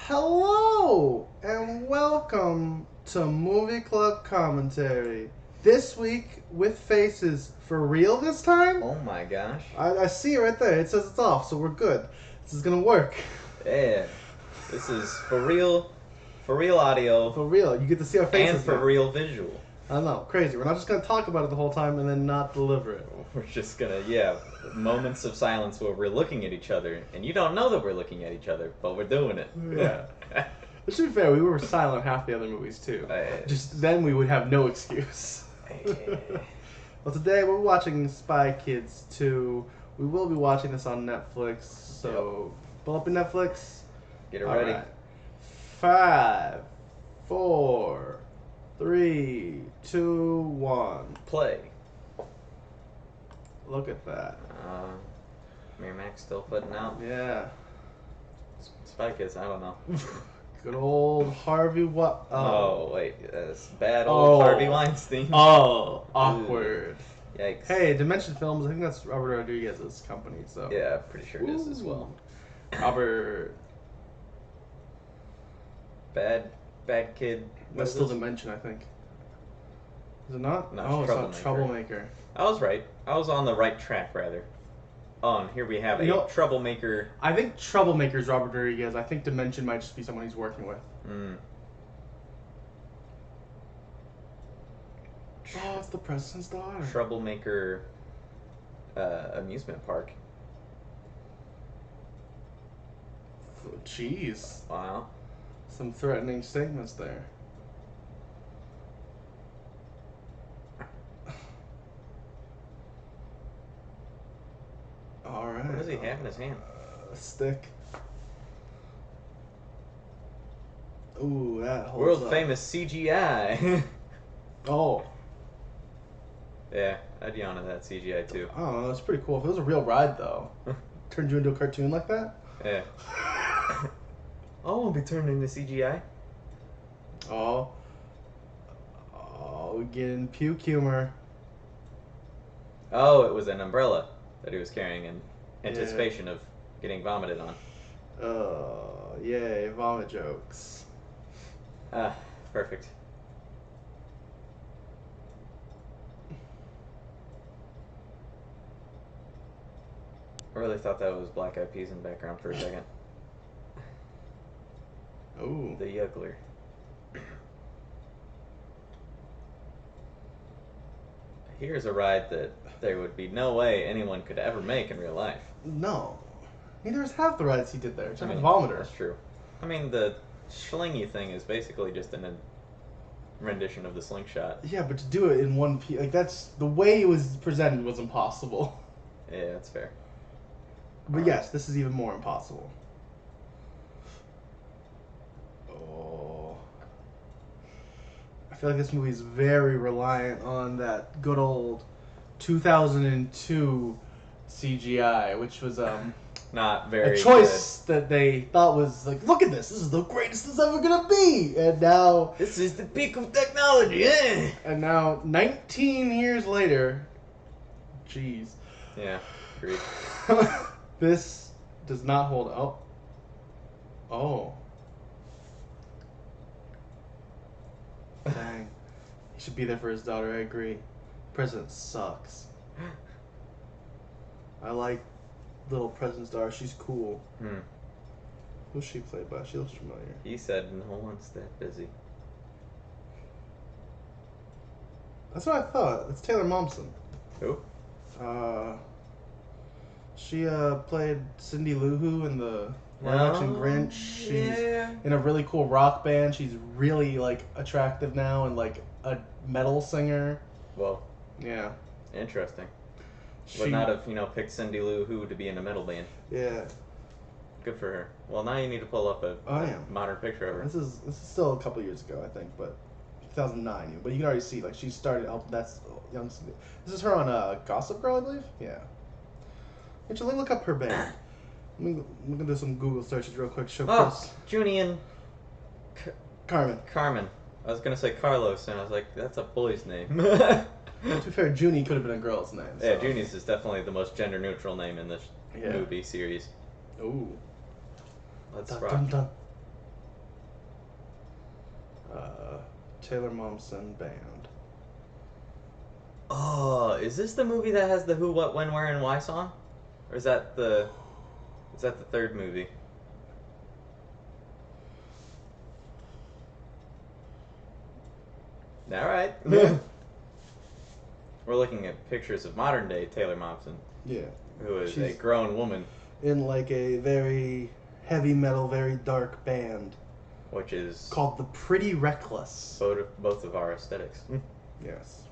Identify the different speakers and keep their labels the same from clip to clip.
Speaker 1: Hello and welcome to Movie Club Commentary. This week with faces for real this time.
Speaker 2: Oh my gosh.
Speaker 1: I see it right there. It says it's off, so we're good. This is gonna work.
Speaker 2: Yeah. This is for real audio.
Speaker 1: For real. You get to see our faces
Speaker 2: and for
Speaker 1: now.
Speaker 2: real visual.
Speaker 1: I know, crazy. We're not just gonna talk about it the whole time and then not deliver it.
Speaker 2: We're just gonna, moments of silence where we're looking at each other, and you don't know that we're looking at each other, but we're doing it.
Speaker 1: Yeah. But to be fair, we were silent half the other movies too. Just then we would have no excuse. Well, today we're watching Spy Kids 2. We will be watching this on Netflix, so pull up your Netflix.
Speaker 2: Get it ready.
Speaker 1: Right. 5, 4, 3, 2, 1.
Speaker 2: Play.
Speaker 1: Look at that.
Speaker 2: Miramax still putting out.
Speaker 1: Yeah.
Speaker 2: Spy Kids, I don't know.
Speaker 1: Good old Harvey what?
Speaker 2: Oh, wait. That's bad old Harvey Weinstein.
Speaker 1: Oh, awkward.
Speaker 2: Yikes.
Speaker 1: Hey, Dimension Films, I think that's Robert Rodriguez's company, so.
Speaker 2: Yeah, pretty sure it is as well.
Speaker 1: Robert.
Speaker 2: Bad kid.
Speaker 1: That's still Dimension, I think. Is it not?
Speaker 2: No,
Speaker 1: it's not Troublemaker.
Speaker 2: I was right. I was on the right track, rather. Oh, and here we have a Troublemaker.
Speaker 1: I think Troublemaker is Robert Rodriguez. I think Dimension might just be someone he's working with. Oh, it's the president's daughter.
Speaker 2: Troublemaker amusement park.
Speaker 1: Jeez.
Speaker 2: Wow.
Speaker 1: Some threatening statements there. Alright.
Speaker 2: What does he have in his hand?
Speaker 1: A stick. Ooh, that holds
Speaker 2: World
Speaker 1: up.
Speaker 2: famous CGI.
Speaker 1: Oh.
Speaker 2: Yeah, I'd yawn at that CGI too.
Speaker 1: I don't know, that's pretty cool. If it was a real ride, though. Turned you into a cartoon like that?
Speaker 2: Yeah. I won't be turned into CGI.
Speaker 1: Oh, we getting puke humor.
Speaker 2: Oh, it was an umbrella that he was carrying in anticipation of getting vomited on.
Speaker 1: Oh, yay, vomit jokes.
Speaker 2: Ah, perfect. I really thought that was Black Eyed Peas in the background for a second.
Speaker 1: Ooh.
Speaker 2: The Yuggler. Here's a ride that there would be no way anyone could ever make in real life.
Speaker 1: No. Neither is half the rides he did there. Except for the vomiter.
Speaker 2: That's true. I mean, the schlingy thing is basically just a rendition of the slingshot.
Speaker 1: Yeah, but to do it in one piece, like, that's, the way it was presented was impossible.
Speaker 2: Yeah, that's fair.
Speaker 1: But yes, this is even more impossible. Oh. I feel like this movie is very reliant on that good old 2002 CGI, which was
Speaker 2: not very
Speaker 1: a choice that they thought was like, look at this is the greatest it's ever gonna be, and now
Speaker 2: this is the peak of technology.
Speaker 1: And now 19 years later, jeez.
Speaker 2: Yeah, agreed.
Speaker 1: This does not hold up. Oh. Dang. He should be there for his daughter, I agree. President sucks. I like little President's daughter. She's cool. Who's she played by? She looks familiar.
Speaker 2: He said no one's that busy.
Speaker 1: That's what I thought. It's Taylor Momsen.
Speaker 2: Who?
Speaker 1: She played Cindy Lou Who in the live-action Grinch. She's in a really cool rock band. She's really, like, attractive now and, like, a metal singer.
Speaker 2: Well.
Speaker 1: Yeah.
Speaker 2: Interesting. Would not have, picked Cindy Lou Who to be in a metal band.
Speaker 1: Yeah.
Speaker 2: Good for her. Well, now you need to pull up a modern picture of her.
Speaker 1: This is still a couple years ago, I think, but 2009. But you can already see, like, she started out. That's young. This is her on Gossip Girl, I believe. Yeah. Actually, let me look up her band. Let me do some Google searches real quick. Show Chris.
Speaker 2: Junian.
Speaker 1: Carmen.
Speaker 2: I was gonna say Carlos, and I was like, that's a boy's name.
Speaker 1: Well, to be fair, Junie could have been a girl's name. So.
Speaker 2: Yeah, Junie's is definitely the most gender neutral name in this movie series.
Speaker 1: Ooh.
Speaker 2: Let's
Speaker 1: Dun,
Speaker 2: rock.
Speaker 1: dun, dun. Taylor Momsen Band.
Speaker 2: Oh, is this the movie that has the Who, What, When, Where, and Why song? Or is that the third movie? All right.
Speaker 1: Yeah.
Speaker 2: We're looking at pictures of modern day Taylor Momsen.
Speaker 1: Yeah.
Speaker 2: Who is
Speaker 1: She's
Speaker 2: a grown woman.
Speaker 1: in like a very heavy metal, very dark band.
Speaker 2: Which is
Speaker 1: called The Pretty Reckless.
Speaker 2: Both of our aesthetics.
Speaker 1: Yes.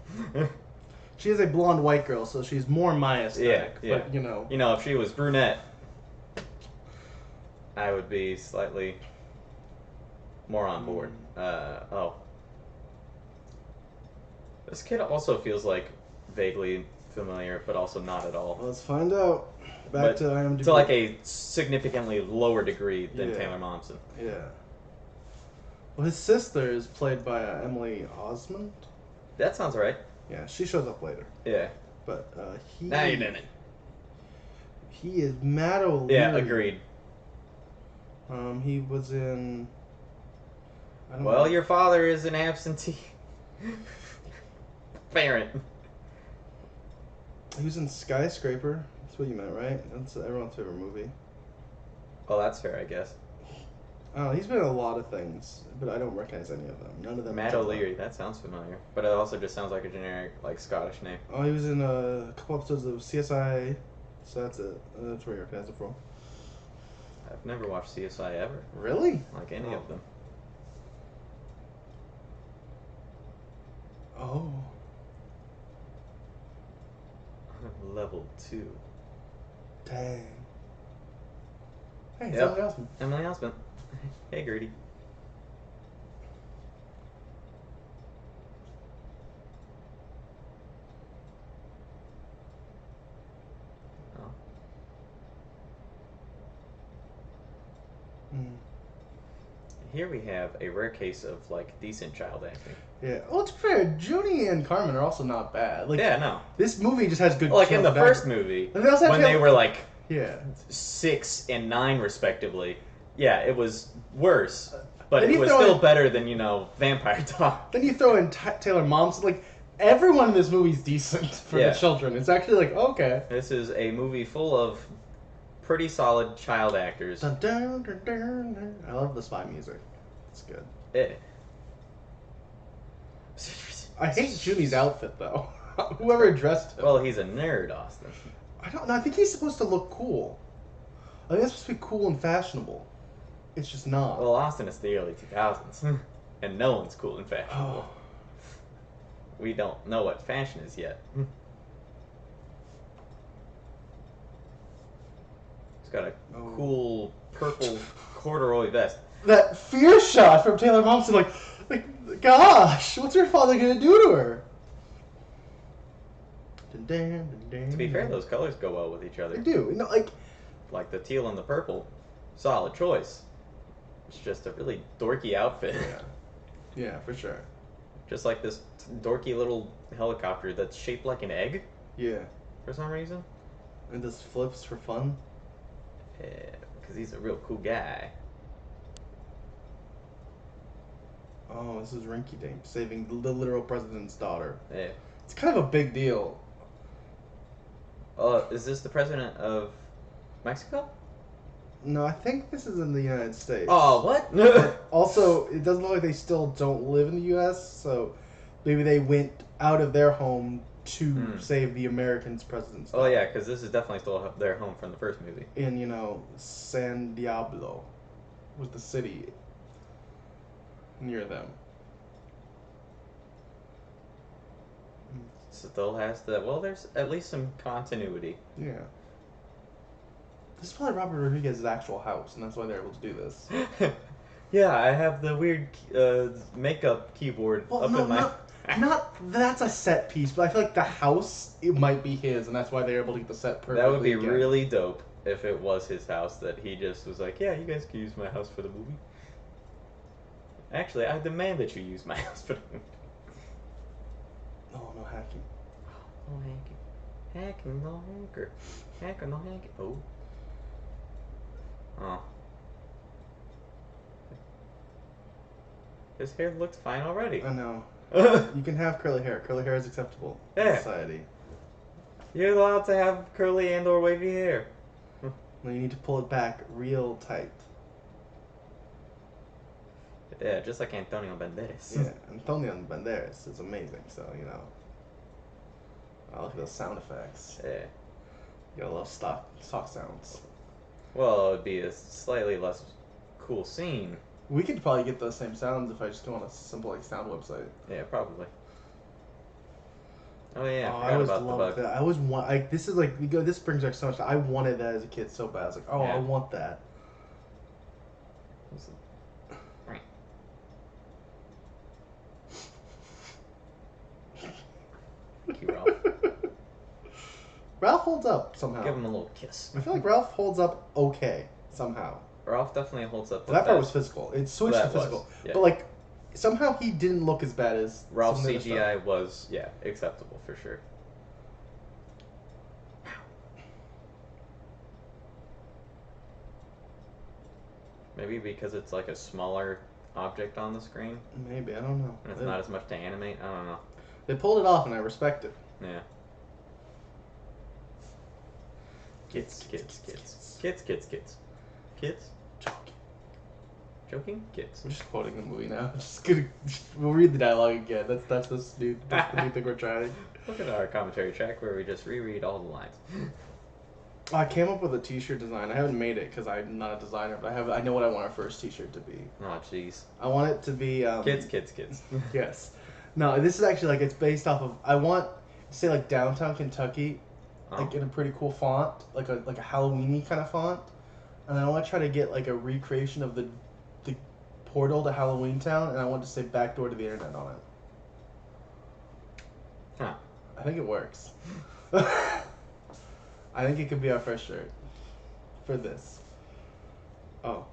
Speaker 1: She is a blonde white girl, so she's more my aesthetic.
Speaker 2: Yeah.
Speaker 1: But, you know.
Speaker 2: You know, if she was brunette, I would be slightly more on board. Oh. This kid also feels like vaguely familiar, but also not at all.
Speaker 1: Let's find out. Back to IMDb.
Speaker 2: To like a significantly lower degree than Taylor Momsen.
Speaker 1: Yeah. Well, his sister is played by Emily Osmond.
Speaker 2: That sounds right.
Speaker 1: Yeah, she shows up later.
Speaker 2: Yeah.
Speaker 1: But he.
Speaker 2: Now you didn't.
Speaker 1: He is Matt O'Leary.
Speaker 2: Yeah, agreed.
Speaker 1: He was in. I don't
Speaker 2: Well,
Speaker 1: know.
Speaker 2: your father is an absentee parent.
Speaker 1: He was in Skyscraper. That's what you meant, right? That's everyone's favorite movie.
Speaker 2: Oh, that's fair, I guess.
Speaker 1: He's been in a lot of things, but I don't recognize any of them. None of them.
Speaker 2: Matt O'Leary, that sounds familiar. But it also just sounds like a generic, like, Scottish name.
Speaker 1: Oh, he was in a couple episodes of CSI, so that's it. That's where you recognize it from.
Speaker 2: I've never watched CSI ever.
Speaker 1: Really?
Speaker 2: Like any of them.
Speaker 1: Oh.
Speaker 2: Level 2.
Speaker 1: Dang. Hey, it's
Speaker 2: Yep.
Speaker 1: Emily Osmond.
Speaker 2: Emily Osmond. Hey, Gertie. Oh. Here we have a rare case of, like, decent child acting.
Speaker 1: Yeah. Well, it's fair. Junie and Carmen are also not bad. Like,
Speaker 2: Yeah, no.
Speaker 1: This movie just has good.
Speaker 2: Like in the
Speaker 1: child
Speaker 2: first
Speaker 1: acting.
Speaker 2: movie,
Speaker 1: And they also
Speaker 2: when
Speaker 1: have-
Speaker 2: they were like
Speaker 1: Yeah.
Speaker 2: 6 and 9 respectively, yeah, it was worse, but
Speaker 1: Then
Speaker 2: it
Speaker 1: you
Speaker 2: was
Speaker 1: throw
Speaker 2: still
Speaker 1: in-
Speaker 2: better than, you know, Vampire Talk.
Speaker 1: Then you throw in Taylor Momsen. Like, everyone in this movie is decent for
Speaker 2: Yeah.
Speaker 1: the children. It's actually like, okay.
Speaker 2: This is a movie full of pretty solid child actors.
Speaker 1: Dun, dun, dun, dun, dun. I love the spy music. It's good.
Speaker 2: Eh.
Speaker 1: I hate Junie's outfit though. Whoever dressed him.
Speaker 2: Well, he's a nerd, Austin.
Speaker 1: I don't know. I think he's supposed to look cool. I think it's supposed to be cool and fashionable. It's just not.
Speaker 2: Well, Austin is the early 2000s, and no one's cool and fashionable.
Speaker 1: Oh.
Speaker 2: We don't know what fashion is yet. He's got a cool purple corduroy vest.
Speaker 1: That fear shot from Taylor Momsen, like, gosh, what's her father gonna do to her? Dun, dun, dun, dun,
Speaker 2: To be fair,
Speaker 1: dun.
Speaker 2: those colors go well with each other.
Speaker 1: They do. No,
Speaker 2: Like the teal and the purple, solid choice. It's just a really dorky outfit.
Speaker 1: Yeah, for sure.
Speaker 2: Just like this dorky little helicopter that's shaped like an egg
Speaker 1: Yeah,
Speaker 2: for some reason.
Speaker 1: and does flips for fun.
Speaker 2: Yeah, because he's a real cool guy.
Speaker 1: Oh, this is Rinky Dink saving the literal president's daughter.
Speaker 2: Yeah.
Speaker 1: It's kind of a big deal.
Speaker 2: Is this the president of Mexico?
Speaker 1: No, I think this is in the United States.
Speaker 2: Oh, what?
Speaker 1: Also, it doesn't look like they still don't live in the U.S., so maybe they went out of their home to save the Americans' president's daughter.
Speaker 2: Oh, yeah, because this is definitely still their home from the first movie.
Speaker 1: In, San Diablo was the city near them.
Speaker 2: Still has the... Well, there's at least some continuity.
Speaker 1: Yeah. This is probably Robert Rodriguez's actual house, and that's why they're able to do this.
Speaker 2: Yeah, I have the weird makeup keyboard
Speaker 1: Well,
Speaker 2: up
Speaker 1: no,
Speaker 2: in my...
Speaker 1: not that's a set piece, but I feel like the house, it might be his, and that's why they're able to get the set perfectly.
Speaker 2: That would be
Speaker 1: again.
Speaker 2: really dope if it was his house that he just was like, yeah, you guys can use my house for the movie. Actually, I demand that you use my house for the movie.
Speaker 1: Oh, no hacking.
Speaker 2: No hacking. Hacking, no hacker. Hacker, no hacking. Oh. Oh. His hair looks fine already.
Speaker 1: I know. You can have curly hair. Curly hair is acceptable in society.
Speaker 2: You're allowed to have curly and or wavy hair.
Speaker 1: No, you need to pull it back real tight.
Speaker 2: Yeah, just like Antonio Banderas.
Speaker 1: Yeah, Antonio Banderas is amazing, so, you know. I look at those sound effects.
Speaker 2: Yeah.
Speaker 1: You gotta love stock sounds.
Speaker 2: Well, it would be a slightly less cool scene.
Speaker 1: We could probably get those same sounds if I just go on a simple, like, sound website.
Speaker 2: Yeah, probably. Oh yeah,
Speaker 1: I always loved that. I always want, like, this is like, this brings back so much. I wanted that as a kid so bad. I was like, oh, yeah. I want that.
Speaker 2: Thank you, Ralph.
Speaker 1: Ralph holds up somehow.
Speaker 2: Give him a little kiss.
Speaker 1: I feel like Ralph holds up okay somehow.
Speaker 2: Ralph definitely holds up.
Speaker 1: That part was physical. It switched to physical, yeah. But like somehow he didn't look as bad as
Speaker 2: Ralph's CGI was acceptable for sure. Maybe because it's like a smaller object on the screen.
Speaker 1: Maybe, I don't know.
Speaker 2: And it's not as much to animate. I don't know.
Speaker 1: They pulled it off, and I respect it.
Speaker 2: Yeah. Kids. Joking? Kids.
Speaker 1: We're just quoting the movie now. We'll read the dialogue again. That's the new thing we're trying.
Speaker 2: Look at our commentary track where we just reread all the lines.
Speaker 1: I came up with a T-shirt design. I haven't made it because I'm not a designer, but I know what I want our first T-shirt to be.
Speaker 2: Oh, jeez.
Speaker 1: I want it to be
Speaker 2: kids.
Speaker 1: Yes. No, this is actually like it's based off of. I want to say like downtown Kentucky, like in a pretty cool font, like a Halloweeny kind of font, and then I want to try to get like a recreation of the portal to Halloween Town, and I want to say backdoor to the internet on it.
Speaker 2: Huh.
Speaker 1: I think it works. I think it could be our first shirt for this. Oh.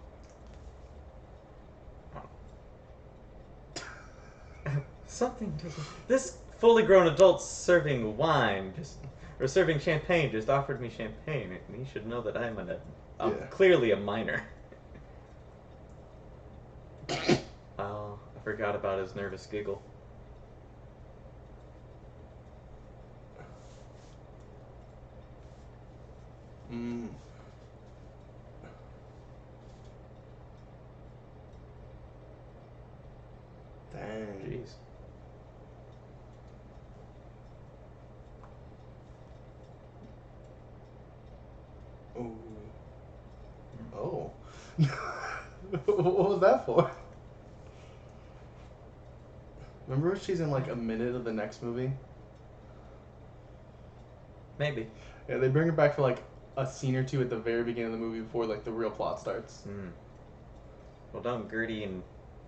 Speaker 2: Something doesn't. This fully grown adult serving wine or serving champagne just offered me champagne, and he should know that I'm clearly a minor. Oh, I forgot about his nervous giggle.
Speaker 1: Dang.
Speaker 2: Jeez.
Speaker 1: Ooh. Oh. What was that for? Remember when she's in like a minute of the next movie?
Speaker 2: Maybe.
Speaker 1: Yeah, they bring her back for like a scene or two at the very beginning of the movie before like the real plot starts.
Speaker 2: Well, don't Gertie and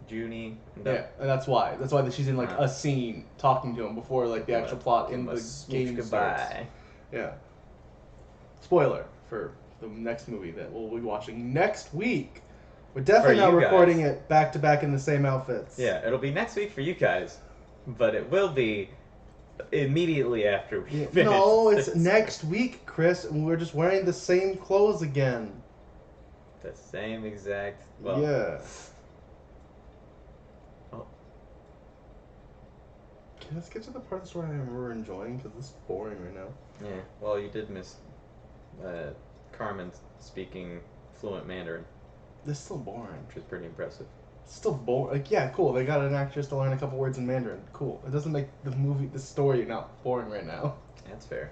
Speaker 2: Junie.
Speaker 1: Yeah, and that's why. That's why she's in like a scene talking to him before like the actual plot in the game starts. Yeah. Spoiler for the next movie that we'll be watching next week. We're definitely not recording it back to back in the same outfits.
Speaker 2: Yeah, it'll be next week for you guys, but it will be immediately after we finish.
Speaker 1: No, it's next week, Chris, and we're just wearing the same clothes again.
Speaker 2: The same exact. Well,
Speaker 1: yeah.
Speaker 2: Oh.
Speaker 1: Okay, let's get to the part of the story I remember enjoying because this is boring right now.
Speaker 2: Yeah. Well, you did miss Carmen speaking fluent Mandarin.
Speaker 1: This is still boring.
Speaker 2: Which is pretty impressive.
Speaker 1: It's still boring. Like, yeah, cool. They got an actress to learn a couple words in Mandarin. Cool. It doesn't make the story not boring right now.
Speaker 2: That's fair.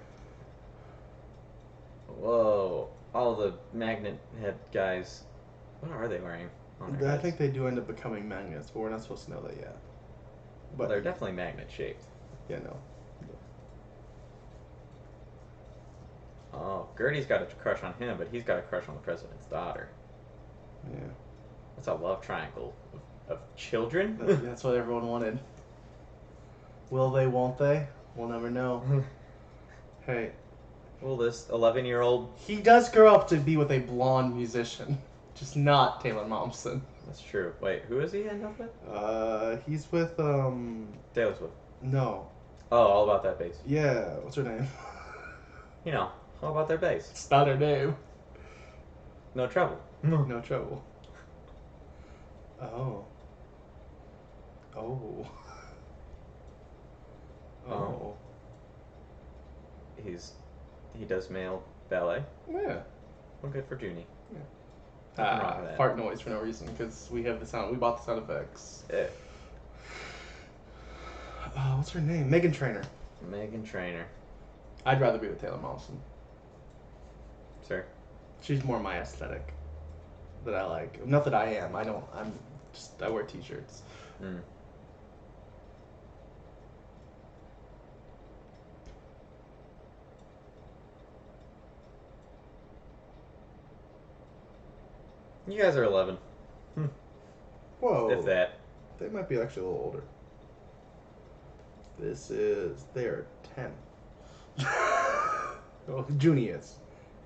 Speaker 2: Whoa. All the magnet head guys. What are they wearing on their heads?
Speaker 1: I think they do end up becoming magnets, but we're not supposed to know that yet.
Speaker 2: But well, they're definitely magnet shaped.
Speaker 1: Yeah, no.
Speaker 2: Oh, Gertie's got a crush on him, but he's got a crush on the president's daughter.
Speaker 1: Yeah.
Speaker 2: That's a love triangle of children.
Speaker 1: That's what everyone wanted. Will they, won't they? We'll never know. Hey.
Speaker 2: Will this 11-year-old...
Speaker 1: He does grow up to be with a blonde musician. Just not Taylor Momsen.
Speaker 2: That's true. Wait, who does he end up with?
Speaker 1: He's with,
Speaker 2: Taylor Swift.
Speaker 1: No.
Speaker 2: Oh, All About That Bass.
Speaker 1: Yeah, what's her name?
Speaker 2: You know, All About Their Bass.
Speaker 1: It's not her name.
Speaker 2: No Trouble.
Speaker 1: No Trouble. Oh. Oh. Oh.
Speaker 2: He does male ballet.
Speaker 1: Yeah.
Speaker 2: Well, good for Junie.
Speaker 1: Yeah. Fart noise for no reason because we have the sound. We bought the sound effects. What's her name? Megan Trainor.
Speaker 2: Megan Trainor.
Speaker 1: I'd rather be with Taylor Momsen.
Speaker 2: Sure.
Speaker 1: She's more my aesthetic that I like. Not that I am. I wear t-shirts.
Speaker 2: Mm. You guys are 11.
Speaker 1: Whoa.
Speaker 2: If that.
Speaker 1: They might be actually a little older. They're 10. Oh, Junie is.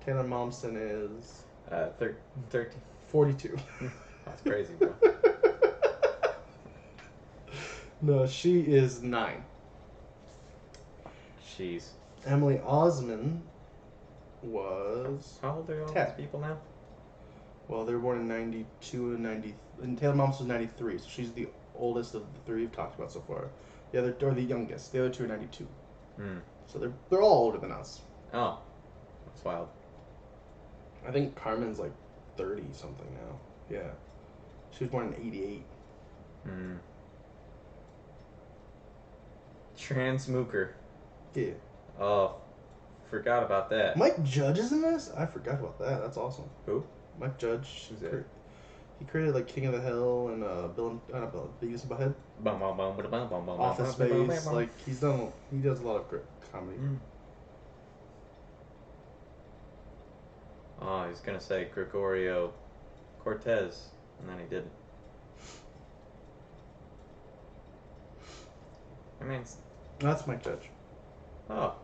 Speaker 1: Taylor Momsen is...
Speaker 2: 13.
Speaker 1: 42.
Speaker 2: That's crazy, bro.
Speaker 1: No, she is 9.
Speaker 2: Jeez.
Speaker 1: Emily Osmond was...
Speaker 2: How old are all
Speaker 1: 10.
Speaker 2: these people now?
Speaker 1: Well, they were born in 92 and 90... And Taylor Momsen was 93, so she's the oldest of the 3 we've talked about so far. Or the youngest. The other 2 are 92.
Speaker 2: Hmm.
Speaker 1: So they're all older than us.
Speaker 2: Oh. That's wild.
Speaker 1: I think Carmen's like 30 something now. Yeah. She was born in 88.
Speaker 2: Hmm. Transmooker.
Speaker 1: Yeah.
Speaker 2: Oh. Forgot about that.
Speaker 1: Mike Judge is in this? I forgot about that. That's awesome.
Speaker 2: Who?
Speaker 1: Mike Judge.
Speaker 2: Who's that?
Speaker 1: He created like King of the Hill and Beavis and Butthead. Office Space. Like he does a lot of great comedy.
Speaker 2: Mm. Oh, I was gonna say Gregorio Cortez, and then he didn't. I mean,
Speaker 1: That's Mike Judge.
Speaker 2: oh.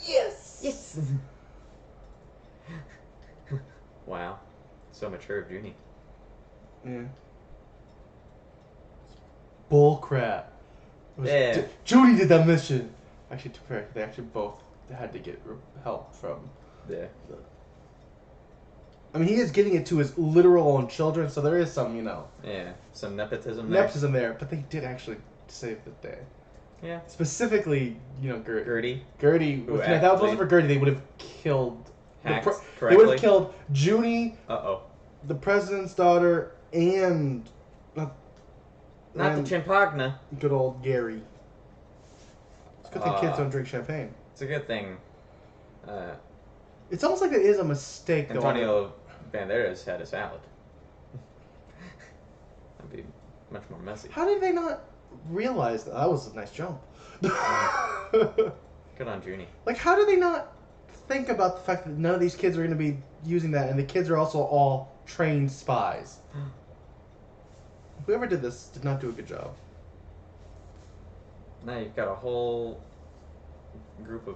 Speaker 1: Yes!
Speaker 2: Yes! Wow. So mature of Junie.
Speaker 1: Yeah. Bull crap.
Speaker 2: Yeah.
Speaker 1: Judy did that mission. Actually, they actually both had to get help from.
Speaker 2: Yeah.
Speaker 1: I mean, he is getting it to his literal own children, so there is some,
Speaker 2: Yeah, some nepotism there.
Speaker 1: Nepotism there, but they did actually save the day.
Speaker 2: Yeah.
Speaker 1: Specifically, Gertie.
Speaker 2: Gertie.
Speaker 1: If that wasn't for Gertie, they would have killed...
Speaker 2: Correctly?
Speaker 1: They would have killed Junie,
Speaker 2: Uh-oh.
Speaker 1: the president's daughter, and...
Speaker 2: Not the Champagne.
Speaker 1: Good old Gary. It's a good thing kids don't drink champagne.
Speaker 2: It's a good thing.
Speaker 1: It's almost like it is a mistake, though.
Speaker 2: Antonio Banderas had a salad. That'd be much more messy.
Speaker 1: How did they not realize that? That was a nice jump.
Speaker 2: Good on Junie.
Speaker 1: Like, how did they not think about the fact that none of these kids are going to be using that, and the kids are also all trained spies? Whoever did this did not do a good job.
Speaker 2: Now you've got a whole group of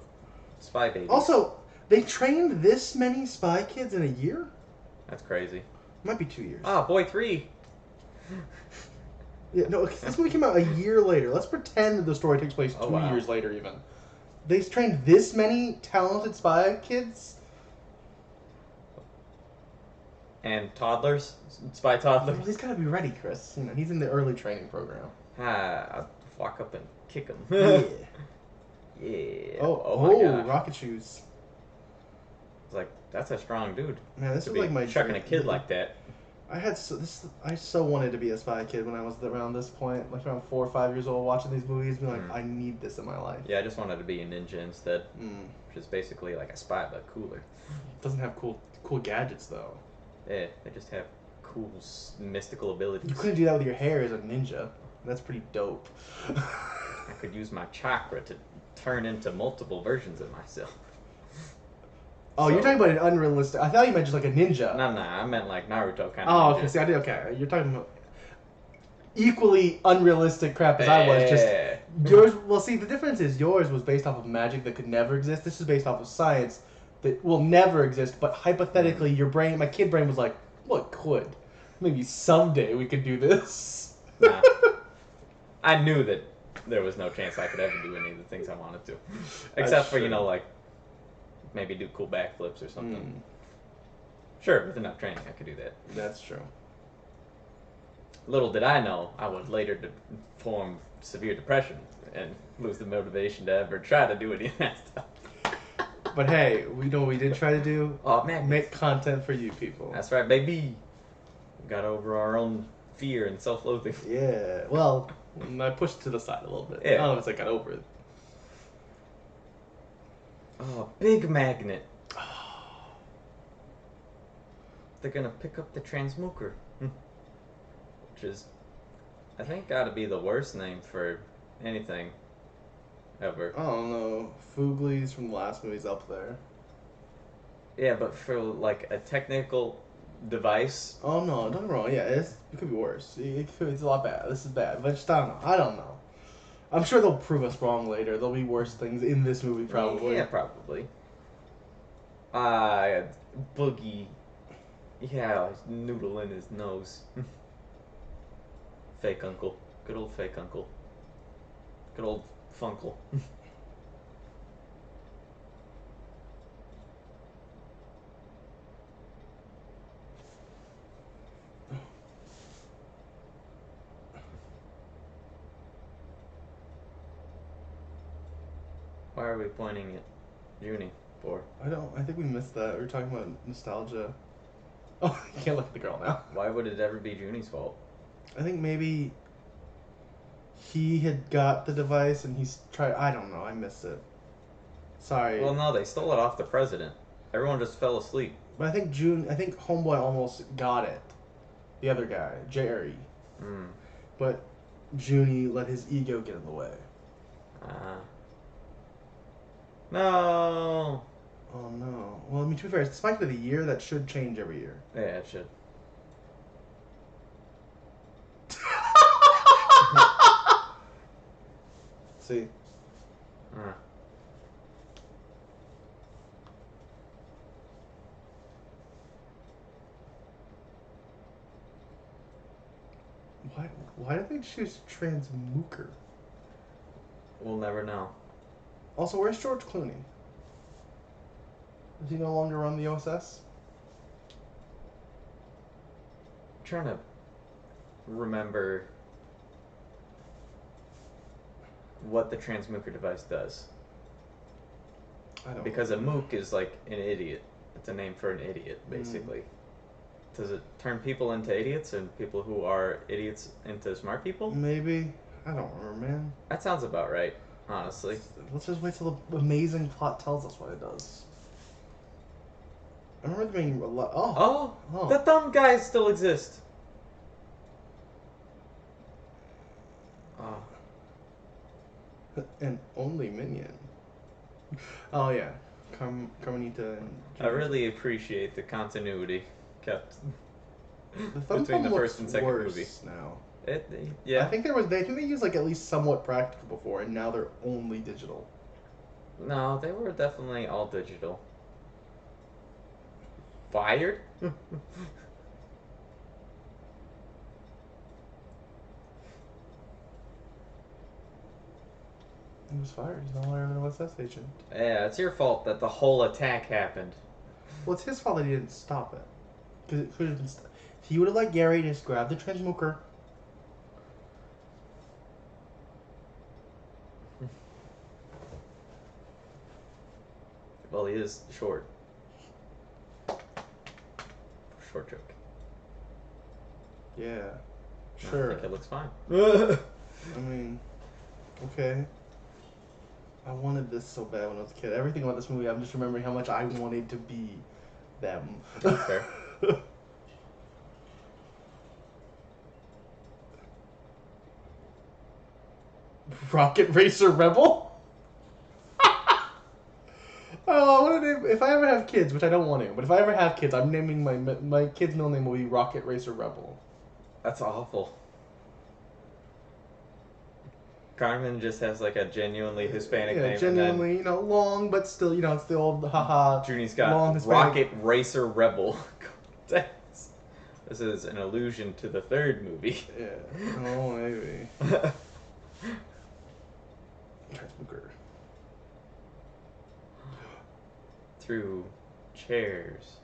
Speaker 2: spy babies.
Speaker 1: Also, they trained this many spy kids in a year?
Speaker 2: That's crazy.
Speaker 1: Might be 2 years.
Speaker 2: Ah, Boy 3.
Speaker 1: Yeah, no, this movie came out a year later. Let's pretend that the story takes place 2 years later, even. They trained this many talented spy kids?
Speaker 2: And toddlers? Spy toddlers?
Speaker 1: Well, he's got to be ready, Chris. He's in the early training program.
Speaker 2: I'll walk up and kick him.
Speaker 1: Yeah.
Speaker 2: Yeah.
Speaker 1: Oh, rocket shoes.
Speaker 2: It's like, that's a strong dude.
Speaker 1: Man, this
Speaker 2: to
Speaker 1: is
Speaker 2: be
Speaker 1: like my
Speaker 2: chucking
Speaker 1: dream.
Speaker 2: a kid like that.
Speaker 1: I so wanted to be a spy kid when I was around this point, like around 4 or 5 years old, watching these movies, being like, I need this in my life.
Speaker 2: Yeah, I just wanted to be a ninja instead, which is basically like a spy but cooler.
Speaker 1: It doesn't have cool gadgets though.
Speaker 2: Yeah, they just have cool mystical abilities.
Speaker 1: You couldn't do that with your hair as a ninja. That's pretty dope.
Speaker 2: I could use my chakra to turn into multiple versions of myself.
Speaker 1: Oh, you're talking about an unrealistic... I thought you meant just like a ninja.
Speaker 2: No, I meant like Naruto kind of
Speaker 1: Oh,
Speaker 2: ninja.
Speaker 1: okay, see, I did, okay. You're talking about equally unrealistic crap as I was, just... Yours... Well, see, the difference is yours was based off of magic that could never exist. This is based off of science that will never exist, but hypothetically, my kid brain was like, well, it could. Maybe someday we could do this.
Speaker 2: Nah. I knew that there was no chance I could ever do any of the things I wanted to. Except for, like, maybe do cool backflips or something. Sure, with enough training I could do that.
Speaker 1: That's true.
Speaker 2: Little did I know, I would later form severe depression and lose the motivation to ever try to do any of that stuff.
Speaker 1: But hey, we know what we did try to do?
Speaker 2: Oh, man.
Speaker 1: Make content for you people.
Speaker 2: That's right, baby. We got over our own fear and self-loathing.
Speaker 1: Yeah, well, I pushed to the side a little bit.
Speaker 2: Yeah.
Speaker 1: I don't know if I got over it.
Speaker 2: Oh, big magnet. They're gonna pick up the transmuker. Which is, I think, gotta be the worst name for anything ever.
Speaker 1: I don't know. Fooglies from the last movie's up there.
Speaker 2: Yeah, but for, like, a technical device.
Speaker 1: Oh, no, don't get me wrong. Yeah, it could be worse. It's a lot bad. This is bad. But just, I don't know. I don't know. I'm sure they'll prove us wrong later. There'll be worse things in this movie, probably.
Speaker 2: Yeah, probably. Boogie. Yeah, noodle in his nose. Fake uncle. Good old fake uncle. Good old funkle. Why are we pointing at Junie for?
Speaker 1: I think we missed that. We were talking about nostalgia. Oh, you can't look at the girl now.
Speaker 2: Why would it ever be Junie's fault?
Speaker 1: I think maybe he had got the device and he's tried. I don't know. I missed it. Sorry.
Speaker 2: Well, no, they stole it off the president. Everyone just fell asleep.
Speaker 1: But I think Homeboy almost got it. The other guy, Jerry. But Junie let his ego get in the way.
Speaker 2: No.
Speaker 1: Oh no. Well, I mean, to be fair, it's the spike of the year. That should change every year.
Speaker 2: Yeah, it should.
Speaker 1: See? Why did they choose Transmooker?
Speaker 2: We'll never know.
Speaker 1: Also, where's George Clooney? Does he no longer run the OSS?
Speaker 2: I'm trying to remember what the transmooker device does.
Speaker 1: I don't
Speaker 2: because a mook is like an idiot. It's a name for an idiot, basically. Does it turn people into idiots and people who are idiots into smart people?
Speaker 1: Maybe. I don't remember, man.
Speaker 2: That sounds about right, honestly.
Speaker 1: Let's just wait till the amazing plot tells us what it does. I remember there being a lot.
Speaker 2: Oh, the thumb guys still exist. Oh.
Speaker 1: And only minion. Oh yeah, Carmenita and
Speaker 2: I really appreciate the continuity kept
Speaker 1: the
Speaker 2: between the first and second movie.
Speaker 1: Now,
Speaker 2: yeah.
Speaker 1: I think they used like at least somewhat practical before, and now they're only digital.
Speaker 2: No, they were definitely all digital. Fired?
Speaker 1: He was fired. He's no longer an OSS agent.
Speaker 2: Yeah, it's your fault that the whole attack happened.
Speaker 1: Well, it's his fault that he didn't stop it. Because it could have been. He would have let Gary just grab the transmooker.
Speaker 2: Well, he is short. Short joke.
Speaker 1: Yeah. Sure.
Speaker 2: I think it looks fine.
Speaker 1: I mean, okay. I wanted this so bad when I was a kid. Everything about this movie, I'm just remembering how much I wanted to be them.
Speaker 2: That's fair.
Speaker 1: Rocket Racer Rebel? Oh, what a name. If I ever have kids, which I don't want to, but if I ever have kids, I'm naming my kid's middle name will be Rocket Racer Rebel.
Speaker 2: That's awful. Carmen just has like a genuinely Hispanic name.
Speaker 1: Yeah, genuinely, long, but still, it's the old haha.
Speaker 2: Junie's got
Speaker 1: long Hispanic.
Speaker 2: Rocket Racer Rebel. This is an allusion to the third movie.
Speaker 1: Yeah. Oh, maybe. Transmogre.
Speaker 2: Through chairs.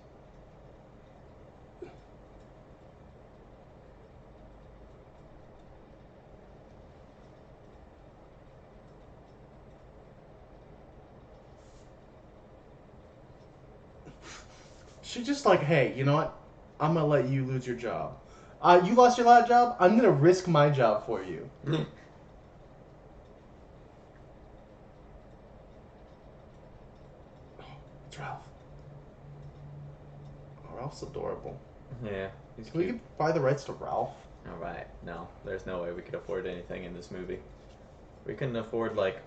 Speaker 1: She's just like, hey, you know what? I'm gonna let you lose your job. You lost your last job. I'm gonna risk my job for you. It's Ralph. Oh, Ralph's adorable.
Speaker 2: Yeah, he's
Speaker 1: Can we buy the rights to Ralph?
Speaker 2: Alright, no. There's no way we could afford anything in this movie. We couldn't afford, like,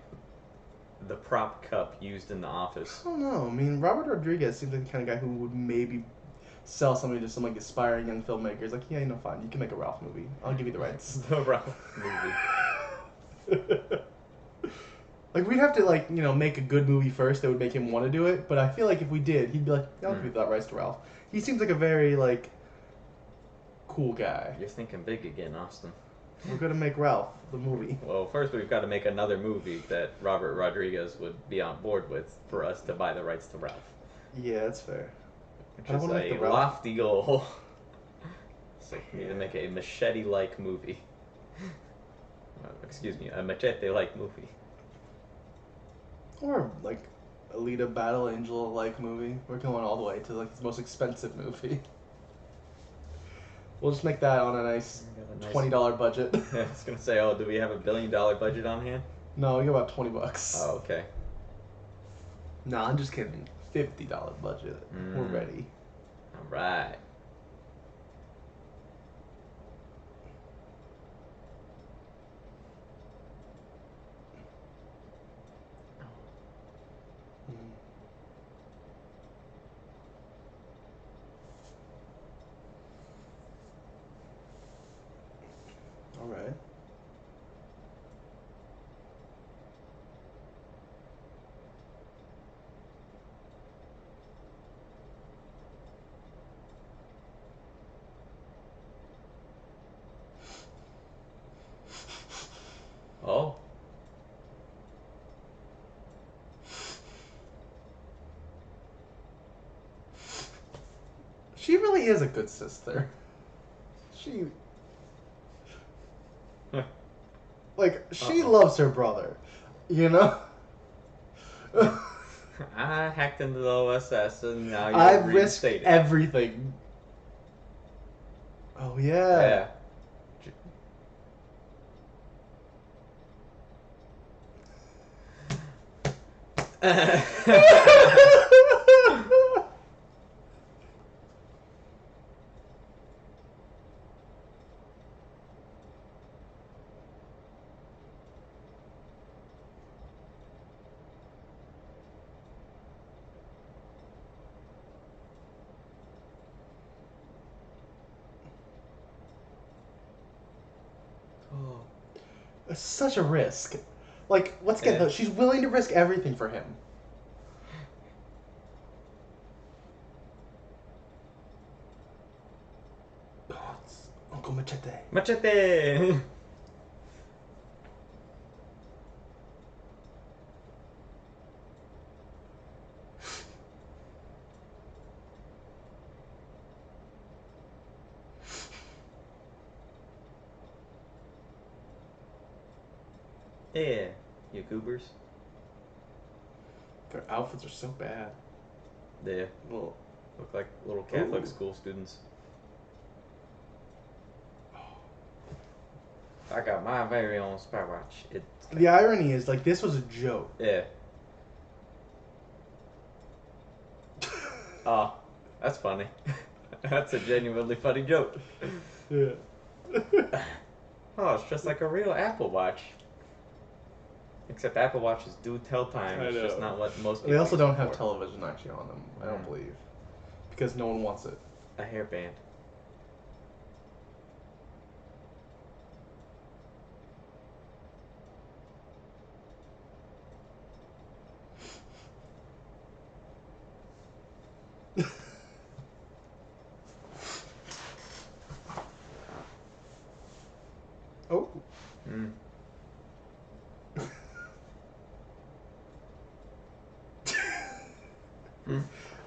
Speaker 2: the prop cup used in The Office.
Speaker 1: I don't know. I mean, Robert Rodriguez seems like the kind of guy who would maybe sell something to some like aspiring young filmmakers. Like, yeah, you know, fine. You can make a Ralph movie. I'll give you the rights.
Speaker 2: The Ralph movie.
Speaker 1: Like, we'd have to, like, you know, make a good movie first that would make him want to do it. But I feel like if we did, he'd be like, yeah, I'll give you that rights to Ralph. He seems like a very, like, cool guy.
Speaker 2: You're thinking big again, Austin.
Speaker 1: We're going to make Ralph the movie.
Speaker 2: Well, first we've got to make another movie that Robert Rodriguez would be on board with for us to buy the rights to Ralph.
Speaker 1: Yeah, that's fair.
Speaker 2: Which is a lofty goal. So we need to make a machete-like movie. Excuse me, a machete-like movie.
Speaker 1: Or, like, Alita Battle Angel-like movie. We're going all the way to, like, the most expensive movie. We'll just make that on a nice $20 budget.
Speaker 2: Yeah, I was going to say, oh, do we have $1 billion budget on hand?
Speaker 1: No, we got about $20.
Speaker 2: Oh, okay.
Speaker 1: No, I'm just kidding. $50 budget. We're ready.
Speaker 2: All right.
Speaker 1: All right.
Speaker 2: Oh.
Speaker 1: She really is a good sister. She... Like, she loves her brother. You know?
Speaker 2: I hacked into the OSS and now you're
Speaker 1: I risked
Speaker 2: reinstated.
Speaker 1: everything. Oh, yeah. Oh. It's such a risk. Like, let's get those. She's willing to risk everything for him. Oh, it's Uncle Machete.
Speaker 2: Machete! Yeah, you goobers.
Speaker 1: Their outfits are so bad.
Speaker 2: Yeah.
Speaker 1: Well,
Speaker 2: Look like little Catholic school students. I got my very own spywatch.
Speaker 1: The irony is, like, this was a joke.
Speaker 2: Yeah. Oh, that's funny. That's a genuinely funny joke.
Speaker 1: Yeah.
Speaker 2: Oh, it's just like a real Apple Watch. Except Apple Watches do tell time. It's just not what most people
Speaker 1: They also
Speaker 2: use
Speaker 1: don't
Speaker 2: it
Speaker 1: have
Speaker 2: for.
Speaker 1: television actually on them, I don't believe. Because no one wants it.
Speaker 2: A hairband.
Speaker 1: Oh.
Speaker 2: Mm.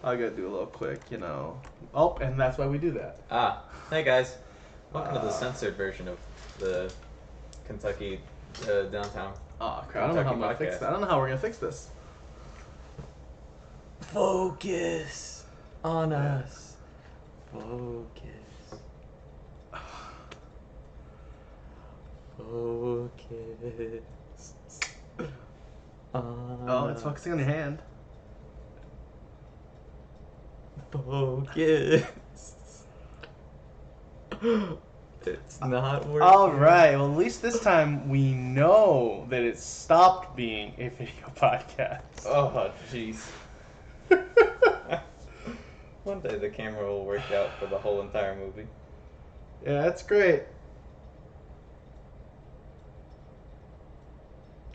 Speaker 1: I gotta do a little quick, you know. Oh, and that's why we do that.
Speaker 2: Ah, hey guys. Welcome to the censored version of the Kentucky downtown.
Speaker 1: Oh crap! I don't know how I'm gonna fix that. I don't know how we're gonna fix this.
Speaker 2: Focus on us. Focus. Focus.
Speaker 1: Oh, it's focusing on your hand.
Speaker 2: Focus. It's not working.
Speaker 1: Alright, well at least this time we know that it stopped being a video podcast.
Speaker 2: Oh, jeez. One day the camera will work out for the whole entire movie.
Speaker 1: Yeah, that's great.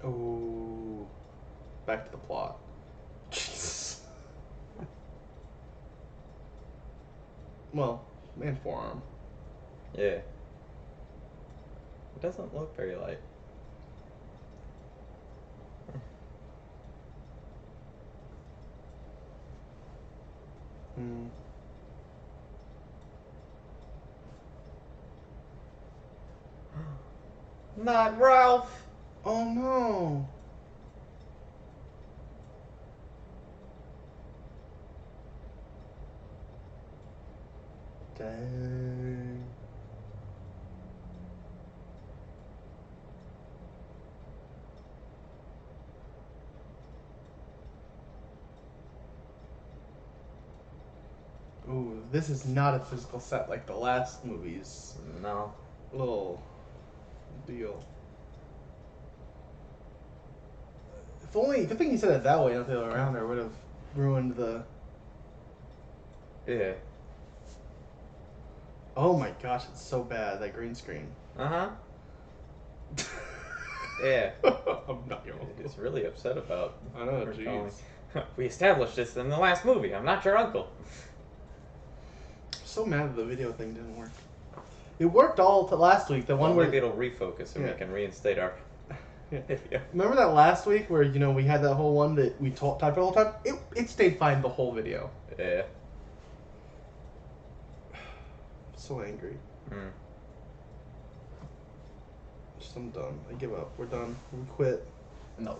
Speaker 1: Oh, back to the plot. Jesus. Well, man, forearm.
Speaker 2: Yeah. It doesn't look very light.
Speaker 1: Hmm.
Speaker 2: Not Ralph!
Speaker 1: Oh no. Dang. Ooh, this is not a physical set like the last movie's
Speaker 2: No.
Speaker 1: little deal. If only, good thing he said it that way, not the other way around, or would have ruined the.
Speaker 2: Yeah.
Speaker 1: Oh my gosh, it's so bad, that green screen.
Speaker 2: Uh-huh. Yeah.
Speaker 1: I'm not your uncle.
Speaker 2: He's really upset about.
Speaker 1: I know,
Speaker 2: her
Speaker 1: jeez.
Speaker 2: calling. We established this in the last movie. I'm not your uncle.
Speaker 1: So mad that the video thing didn't work. It worked all to last week. The one where
Speaker 2: maybe it'll refocus and we can reinstate our video.
Speaker 1: Remember that last week where we had that whole one that we typed the whole time? It stayed fine the whole video.
Speaker 2: Yeah.
Speaker 1: So angry.
Speaker 2: Mm.
Speaker 1: Just I'm done. I give up. We're done. We quit.
Speaker 2: No.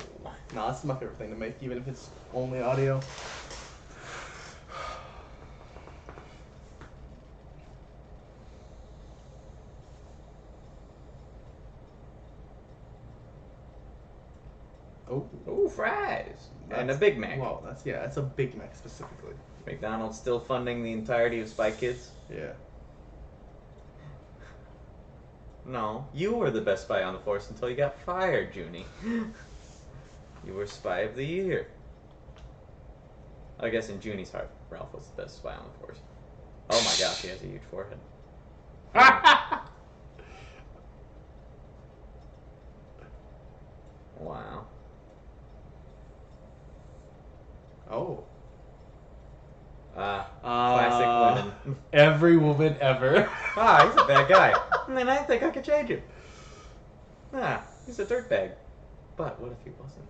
Speaker 1: Nah, this is my favorite thing to make, even if it's only audio. Oh.
Speaker 2: Ooh, fries. And a Big Mac.
Speaker 1: Wow, that's a Big Mac specifically.
Speaker 2: McDonald's still funding the entirety of Spy Kids?
Speaker 1: Yeah.
Speaker 2: No, you were the best spy on the force until you got fired, Junie. You were Spy of the Year. I guess in Junie's heart, Ralph was the best spy on the force. Oh my gosh, he has a huge forehead. Wow.
Speaker 1: Oh.
Speaker 2: Classic women.
Speaker 1: Every woman ever.
Speaker 2: He's a bad guy. And I think I could change him. He's a dirtbag. But what if he wasn't?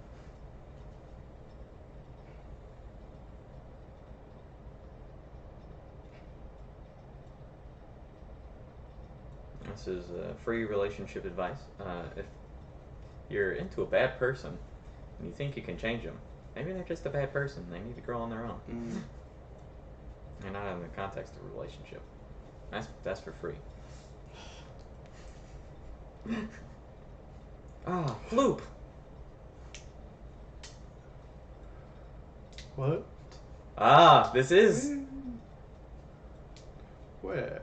Speaker 2: This is free relationship advice. If you're into a bad person and you think you can change them, maybe they're just a bad person. They need to grow on their own.
Speaker 1: Mm.
Speaker 2: And not in the context of a relationship. That's for free. Floop.
Speaker 1: What?
Speaker 2: This is.
Speaker 1: Where?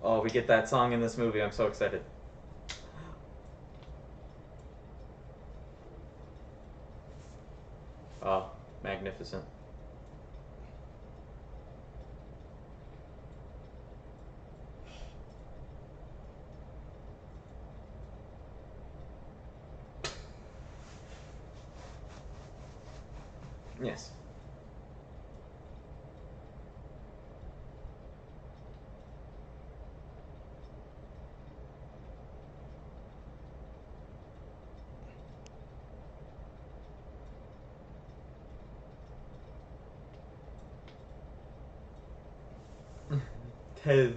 Speaker 2: Oh, we get that song in this movie. I'm so excited. Oh, magnificent. Yes. It's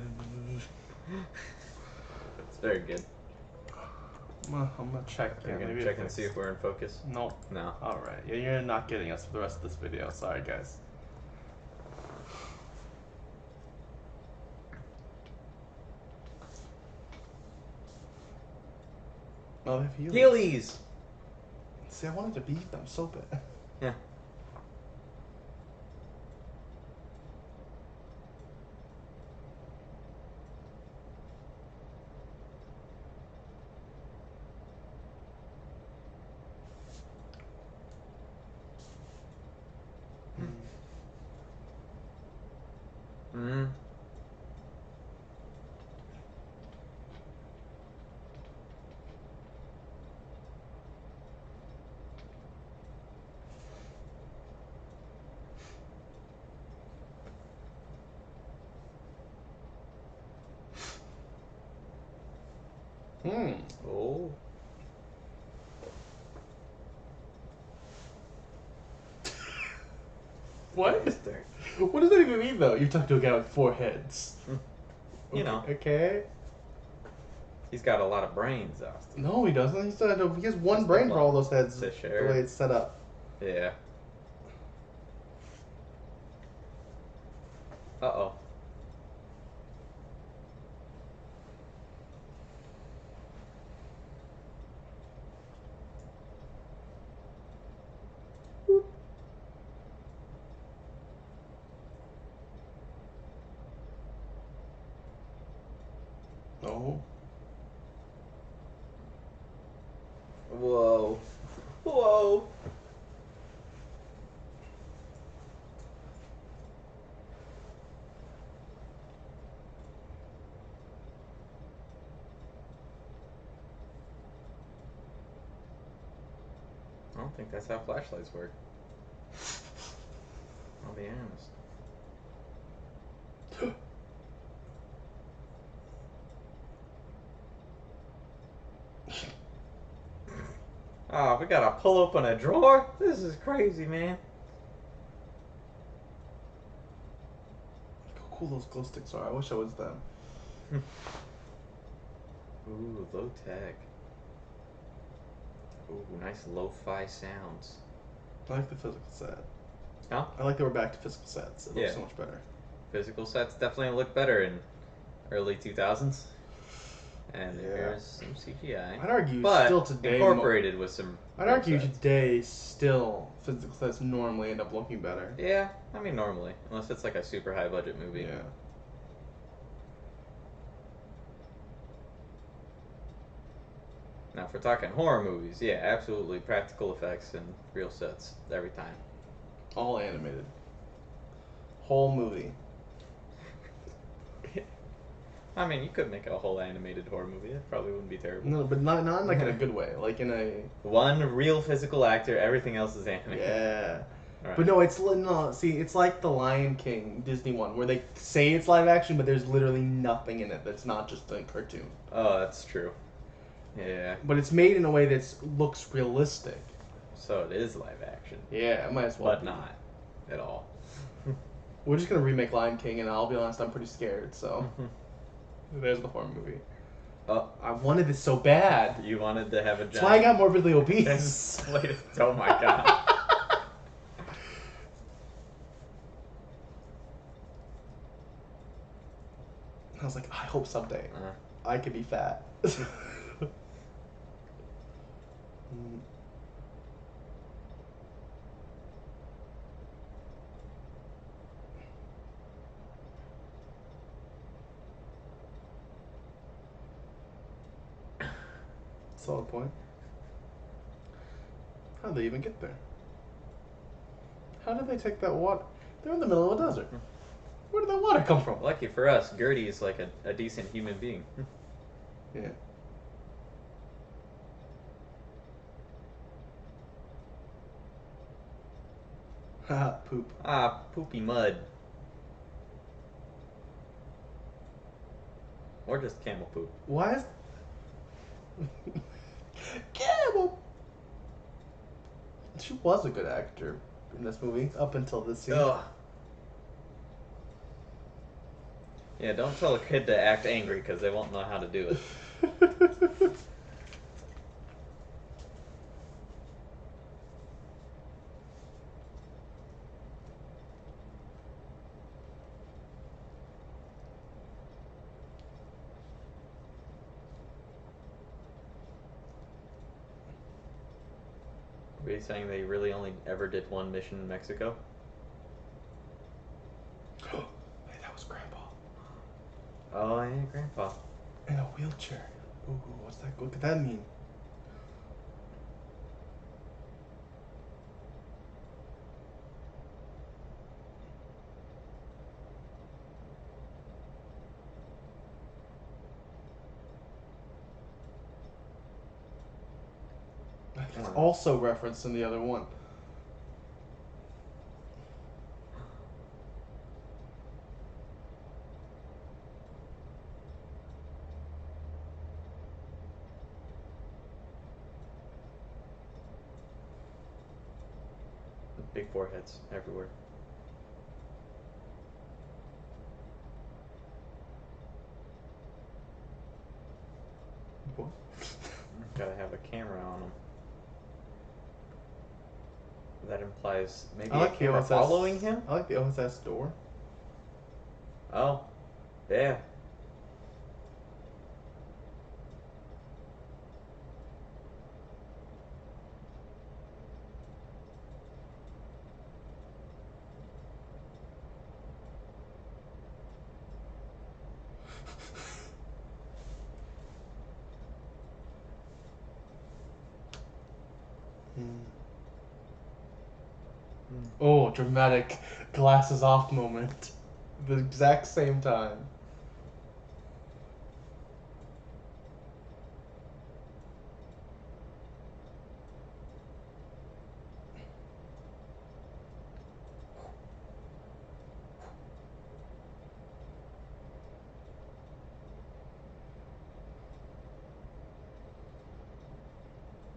Speaker 2: very good.
Speaker 1: I'm gonna check.
Speaker 2: You're gonna check and see if we're in focus?
Speaker 1: Nope.
Speaker 2: No.
Speaker 1: Alright. Yeah, you're not getting us for the rest of this video. Sorry, guys. Oh, they have
Speaker 2: Heelys!
Speaker 1: See, I wanted to beat them so bad.
Speaker 2: Yeah. Mm-hmm. Oh.
Speaker 1: What? What does that even mean, though? You're talking to a guy with 4 heads.
Speaker 2: You know.
Speaker 1: Okay.
Speaker 2: He's got a lot of brains, Austin.
Speaker 1: No, he doesn't. He has one brain for all those heads.
Speaker 2: To
Speaker 1: The
Speaker 2: share.
Speaker 1: way it's set up.
Speaker 2: Yeah. Uh-oh.
Speaker 1: Oh.
Speaker 2: Whoa. Whoa. I don't think that's how flashlights work. I'll be honest. Oh, we gotta pull open a drawer? This is crazy, man.
Speaker 1: Look how cool those glow sticks are. I wish I was them.
Speaker 2: Ooh, low tech. Ooh, nice lo-fi sounds.
Speaker 1: I like the physical set.
Speaker 2: Huh?
Speaker 1: I like that we're back to physical sets. It looks so much better.
Speaker 2: Physical sets definitely look better in early 2000s. And here's some CGI.
Speaker 1: I'd argue
Speaker 2: but
Speaker 1: still today
Speaker 2: incorporated with some.
Speaker 1: I'd argue
Speaker 2: sets.
Speaker 1: today still physical sets normally end up looking better.
Speaker 2: Yeah, I mean normally, unless it's like a super high budget movie.
Speaker 1: Yeah.
Speaker 2: Now, if we're talking horror movies, yeah, absolutely practical effects and real sets every time.
Speaker 1: All animated. Whole movie.
Speaker 2: I mean, you could make a whole animated horror movie. It probably wouldn't be terrible.
Speaker 1: No, but not like in a good way. Like in a
Speaker 2: one real physical actor, everything else is animated.
Speaker 1: Yeah.
Speaker 2: Right.
Speaker 1: But no, it's like the Lion King Disney one where they say it's live action, but there's literally nothing in it that's not just a cartoon.
Speaker 2: Oh, that's true. Yeah.
Speaker 1: But it's made in a way that looks realistic.
Speaker 2: So it is live action.
Speaker 1: Yeah, it might as well.
Speaker 2: But not at all.
Speaker 1: We're just gonna remake Lion King, and I'll be honest, I'm pretty scared. So there's the horror movie.
Speaker 2: Oh,
Speaker 1: I wanted this so bad.
Speaker 2: You wanted to have a giant.
Speaker 1: That's why I got morbidly obese.
Speaker 2: Oh my god.
Speaker 1: I was like, I hope someday I could be fat. Solid point. How'd they even get there? How did they take that water? They're in the middle of a desert. Where did that water come from?
Speaker 2: Lucky for us, Gertie is like a decent human being.
Speaker 1: Yeah. Haha, poop.
Speaker 2: Ah, poopy mud. Or just camel poop.
Speaker 1: Why is... Camel! She was a good actor in this movie, up until this scene.
Speaker 2: Ugh. Yeah, don't tell a kid to act angry because they won't know how to do it. Were you saying they really only ever did one mission in Mexico?
Speaker 1: Hey, that was Grandpa.
Speaker 2: Oh, yeah, Grandpa.
Speaker 1: In a wheelchair. Ooh, what's that? What could that mean? It's also referenced in the other one.
Speaker 2: Big foreheads everywhere.
Speaker 1: What?
Speaker 2: Gotta have a camera on them. That implies maybe
Speaker 1: I like
Speaker 2: a camera
Speaker 1: OSS,
Speaker 2: following him?
Speaker 1: I like the OSS door.
Speaker 2: Oh, yeah.
Speaker 1: Oh, dramatic glasses off moment. The exact same time.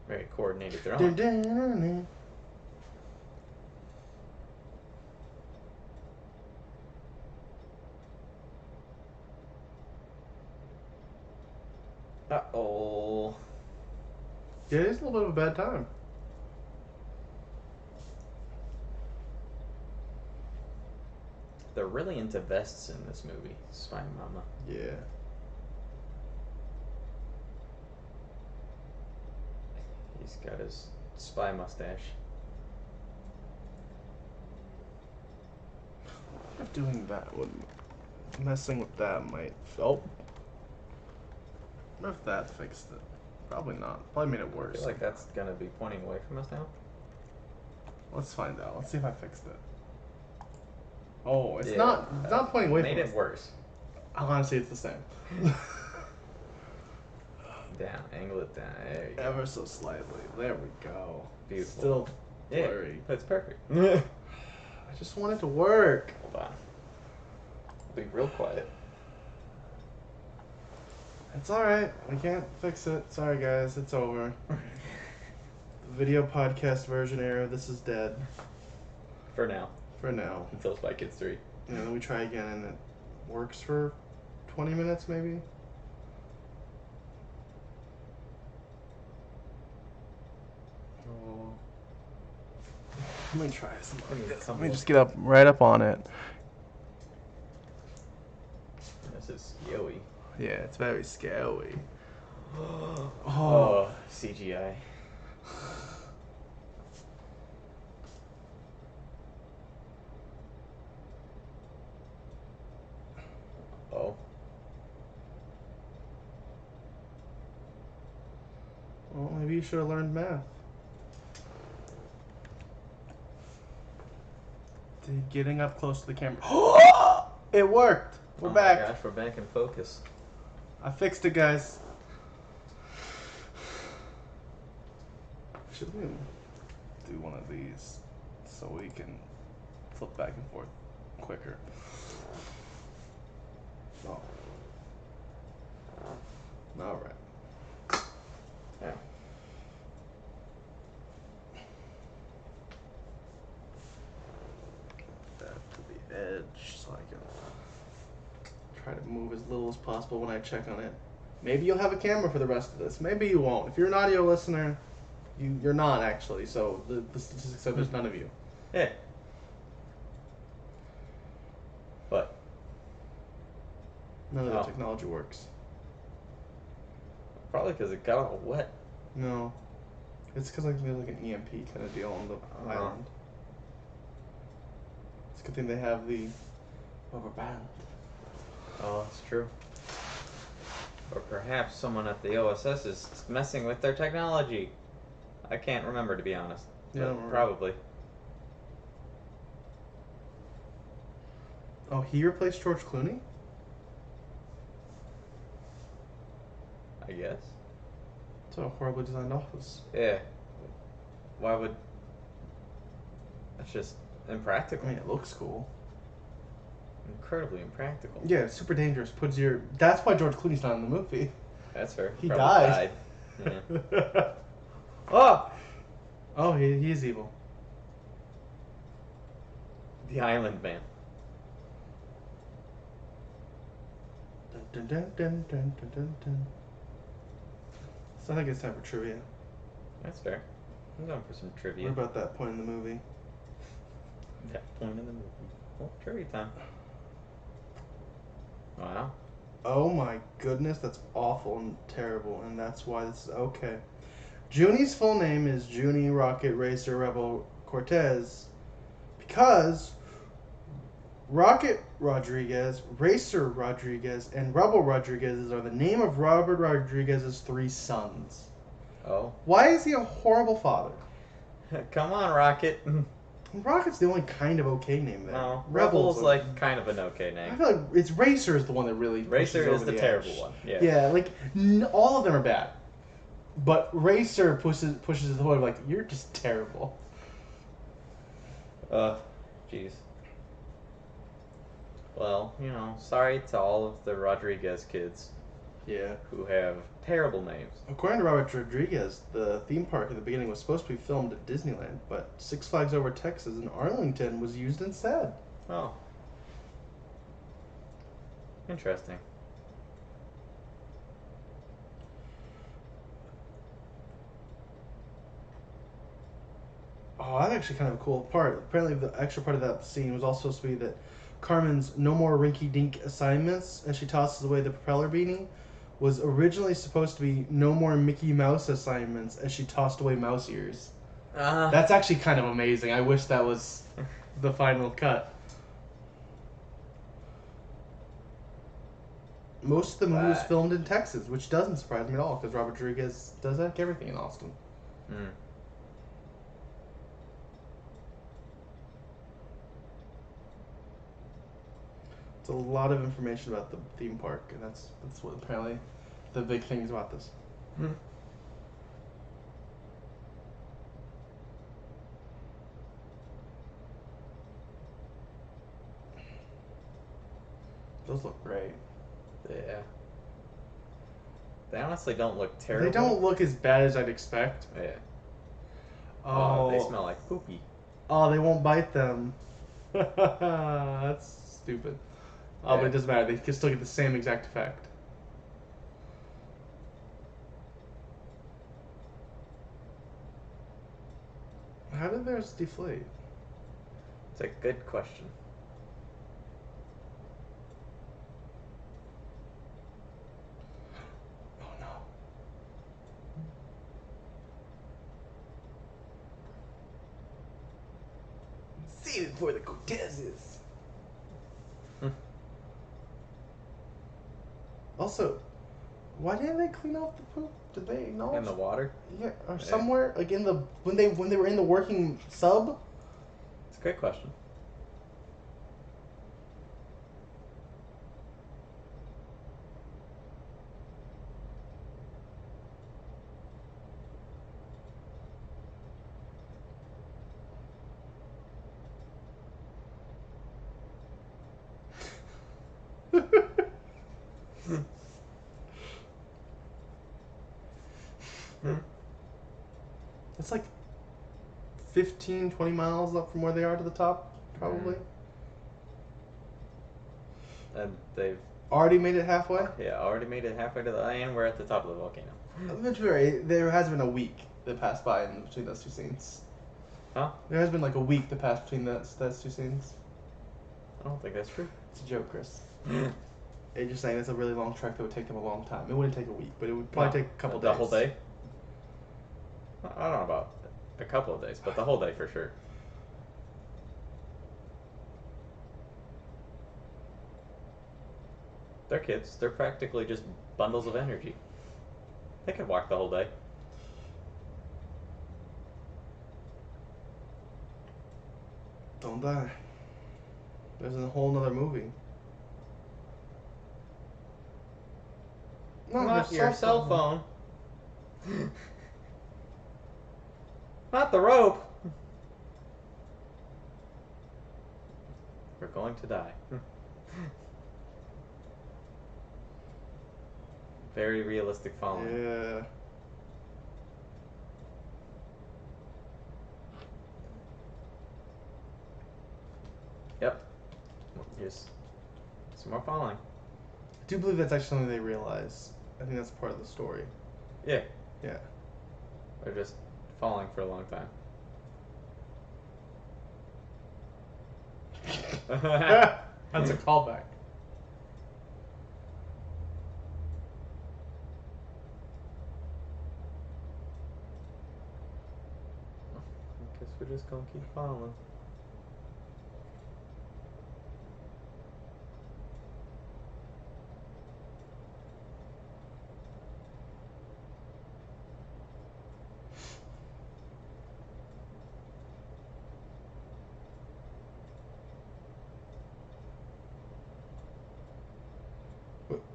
Speaker 2: Very coordinated throwing. Uh-oh.
Speaker 1: Yeah, it's a little bit of a bad time.
Speaker 2: They're really into vests in this movie, Spy Mama.
Speaker 1: Yeah.
Speaker 2: He's got his spy mustache.
Speaker 1: If doing that would messing with that might help. What if that fixed it? Probably not. Probably made it worse.
Speaker 2: I feel like that's gonna be pointing away from us now.
Speaker 1: Let's find out. Let's see if I fixed it. Oh, it's
Speaker 2: Yeah,
Speaker 1: not pointing away
Speaker 2: made
Speaker 1: from
Speaker 2: it
Speaker 1: us.
Speaker 2: worse.
Speaker 1: Honestly, it's the same.
Speaker 2: Down, angle it down. There you go.
Speaker 1: Ever so slightly. There we go.
Speaker 2: Beautiful.
Speaker 1: Still blurry.
Speaker 2: Yeah, that's perfect.
Speaker 1: I just want it to work.
Speaker 2: Hold on. Be real quiet.
Speaker 1: It's alright. We can't fix it. Sorry, guys. It's over. The video podcast version era. This is dead.
Speaker 2: For now.
Speaker 1: For now.
Speaker 2: Until Spy Kids 3.
Speaker 1: And then we try again and it works for 20 minutes maybe. Oh. Let me try something. Let me just get up right up on it.
Speaker 2: This is scary.
Speaker 1: Yeah, it's very scary.
Speaker 2: Oh, CGI. Oh.
Speaker 1: Well, maybe you should have learned math. Getting up close to the camera. It worked. We're back.
Speaker 2: Oh my gosh, we're back in focus.
Speaker 1: I fixed it, guys. Should we do one of these so we can flip back and forth quicker? Oh. All right.
Speaker 2: Yeah.
Speaker 1: That to the edge so I can try to little as possible when I check on it. Maybe you'll have a camera for the rest of this. Maybe you won't. If you're an audio listener, you're not actually. So the statistics say there's none of you.
Speaker 2: Yeah. But
Speaker 1: none of the technology works.
Speaker 2: Probably because it got all wet.
Speaker 1: No. It's because there's like an EMP kind of deal on the island. It's a good thing they have the rubber band.
Speaker 2: Oh, that's true. Or perhaps someone at the OSS is messing with their technology. I can't remember, to be honest.
Speaker 1: Yeah,
Speaker 2: probably.
Speaker 1: Oh, he replaced George Clooney?
Speaker 2: I guess.
Speaker 1: It's a horribly designed office.
Speaker 2: Yeah. Why would... That's just impractical.
Speaker 1: I mean, it looks cool.
Speaker 2: Incredibly impractical.
Speaker 1: Yeah, it's super dangerous. That's why George Clooney's not in the movie.
Speaker 2: That's fair.
Speaker 1: He died.
Speaker 2: Yeah. Oh!
Speaker 1: Oh, he is evil.
Speaker 2: The Island Man.
Speaker 1: Dun, dun, dun, dun, dun, dun, dun. So I think it's time for trivia.
Speaker 2: That's fair. I'm going for some trivia.
Speaker 1: What about that point in the movie?
Speaker 2: That point in the movie. Well, trivia time. Wow.
Speaker 1: Oh my goodness, that's awful and terrible, and that's why this is okay. Junie's full name is Junie Rocket Racer Rebel Cortez because Rocket Rodriguez, Racer Rodriguez, and Rebel Rodriguez are the name of Robert Rodriguez's 3 sons.
Speaker 2: Oh.
Speaker 1: Why is he a horrible father?
Speaker 2: Come on, Rocket.
Speaker 1: Rocket's the only kind of okay name there.
Speaker 2: No, Rebel's like kind of an okay name.
Speaker 1: I feel like it's Racer is the one that really
Speaker 2: Racer is the terrible
Speaker 1: edge.
Speaker 2: one. Yeah.
Speaker 1: Yeah, like all of them are bad, but Racer pushes it the point like you're just terrible.
Speaker 2: Jeez. Well, sorry to all of the Rodriguez kids.
Speaker 1: Yeah.
Speaker 2: Who have terrible names.
Speaker 1: According to Robert Rodriguez, the theme park at the beginning was supposed to be filmed at Disneyland, but Six Flags Over Texas in Arlington was used instead.
Speaker 2: Oh. Interesting.
Speaker 1: Oh, that's actually kind of a cool part. Apparently the extra part of that scene was also supposed to be that Carmen's no more rinky-dink assignments as she tosses away the propeller beanie was originally supposed to be no more Mickey Mouse assignments as she tossed away mouse ears. That's actually kind of amazing. I wish that was the final cut. Most of the movie was filmed in Texas, which doesn't surprise me at all because Robert Rodriguez does like everything in Austin. It's a lot of information about the theme park, and that's what apparently the big thing is about this. Those look great.
Speaker 2: Yeah. They honestly don't look terrible.
Speaker 1: They don't look as bad as I'd expect.
Speaker 2: Yeah.
Speaker 1: Oh,
Speaker 2: they smell like poopy.
Speaker 1: Oh, they won't bite them. That's stupid. Oh, but it doesn't matter. They can still get the same exact effect. How did theirs deflate?
Speaker 2: It's a good question.
Speaker 1: Oh no. Save it for the Cortezes. Also, why didn't they clean off the poop? Did they acknowledge?
Speaker 2: In the water?
Speaker 1: Yeah, or somewhere like in the when they were in the working sub.
Speaker 2: It's a great question.
Speaker 1: It's like 15, 20 miles up from where they are to the top, probably.
Speaker 2: And they've
Speaker 1: Already made it halfway?
Speaker 2: Yeah, already made it halfway to the and we're at the top of the volcano.
Speaker 1: There has been a week that passed by in between those two scenes.
Speaker 2: Huh?
Speaker 1: There has been like a week that passed between those two scenes.
Speaker 2: I don't think that's true.
Speaker 1: It's a joke, Chris. You're just saying it's a really long trek that would take them a long time. It wouldn't take a week, but it would probably take a couple days.
Speaker 2: The whole day? I don't know about a couple of days, but the whole day for sure. They're kids. They're practically just bundles of energy. They could walk the whole day.
Speaker 1: Don't die. There's a whole nother movie.
Speaker 2: Not your cell phone. Not the rope. We're going to die. Very realistic falling.
Speaker 1: Yeah.
Speaker 2: Yep. Here's some more falling.
Speaker 1: I do believe that's actually something they realize. I think that's part of the story.
Speaker 2: Yeah.
Speaker 1: Yeah.
Speaker 2: They're just falling for a long time.
Speaker 1: That's a callback.
Speaker 2: I guess we're just gonna keep falling.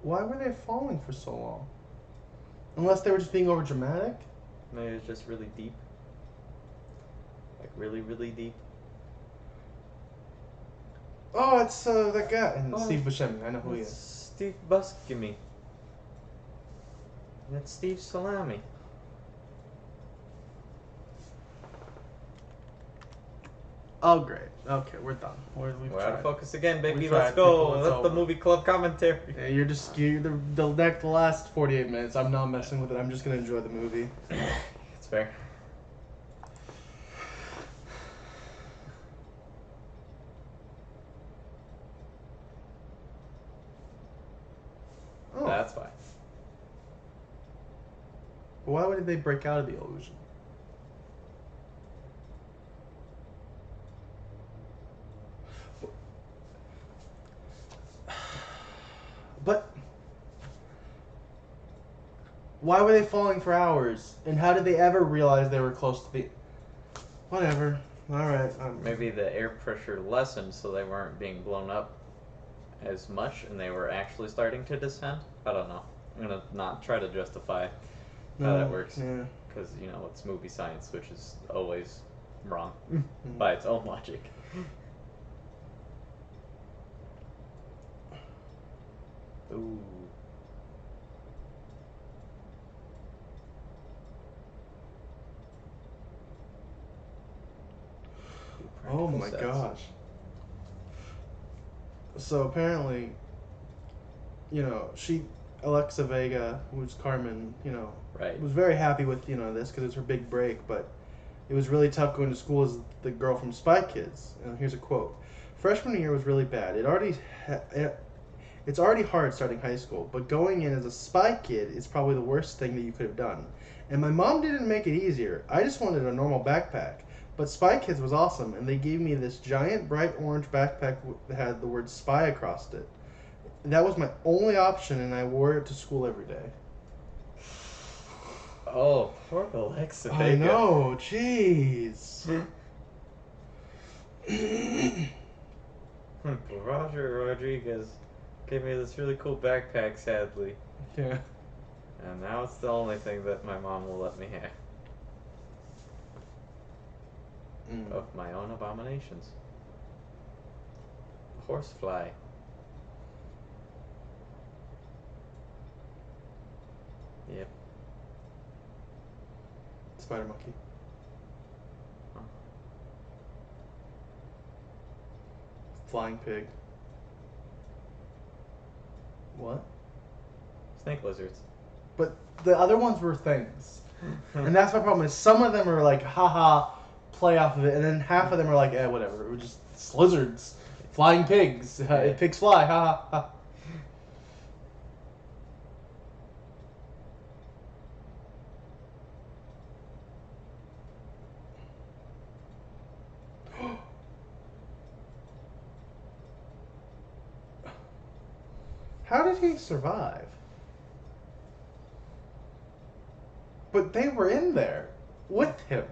Speaker 1: Why were they falling for so long? Unless they were just being over dramatic?
Speaker 2: Maybe it's just really deep. Like really, really deep.
Speaker 1: Oh, it's that guy. And
Speaker 2: Oh,
Speaker 1: Steve Buscemi. I know who he is.
Speaker 2: Steve Buscemi. That's Steve Salami.
Speaker 1: Oh, great. Okay, we're done.
Speaker 2: We're out of focus again, baby.
Speaker 1: We
Speaker 2: Let's
Speaker 1: tried,
Speaker 2: go.
Speaker 1: people, it's
Speaker 2: That's the
Speaker 1: over.
Speaker 2: movie club commentary.
Speaker 1: Yeah, you're the last 48 minutes. I'm not messing with it. I'm just gonna enjoy the movie.
Speaker 2: It's fair.
Speaker 1: Oh.
Speaker 2: That's fine.
Speaker 1: Why would they break out of the illusion? But why were they falling for hours? And how did they ever realize they were close to the... Whatever. Alright.
Speaker 2: Maybe the air pressure lessened so they weren't being blown up as much and they were actually starting to descend. I don't know. I'm going to not try to justify how that works.
Speaker 1: Yeah.
Speaker 2: Because, you know, it's movie science, which is always wrong by its own logic. Ooh.
Speaker 1: Oh my gosh. So apparently, you know, Alexa Vega, who's Carmen, you know,
Speaker 2: Right.
Speaker 1: was very happy with, you know, this because it's her big break, but it was really tough going to school as the girl from Spy Kids. And here's a quote. Freshman year was really bad. It's already hard starting high school, but going in as a spy kid is probably the worst thing that you could have done. And my mom didn't make it easier. I just wanted a normal backpack. But Spy Kids was awesome, and they gave me this giant bright orange backpack that had the word spy across it. That was my only option, and I wore it to school every day.
Speaker 2: Oh, poor Alexa Vega.
Speaker 1: I know, jeez.
Speaker 2: Roger Rodriguez gave me this really cool backpack, sadly.
Speaker 1: Yeah.
Speaker 2: And now it's the only thing that my mom will let me have. Of my own abominations. Horsefly. Yep.
Speaker 1: Spider monkey.
Speaker 2: Huh.
Speaker 1: Flying pig. What?
Speaker 2: Snake lizards.
Speaker 1: But the other ones were things. And that's my problem is some of them are like, haha, play off of it, and then half of them are like, whatever. We're just lizards. Flying pigs. Pigs fly, haha. Ha. How did he survive? But they were in there with him.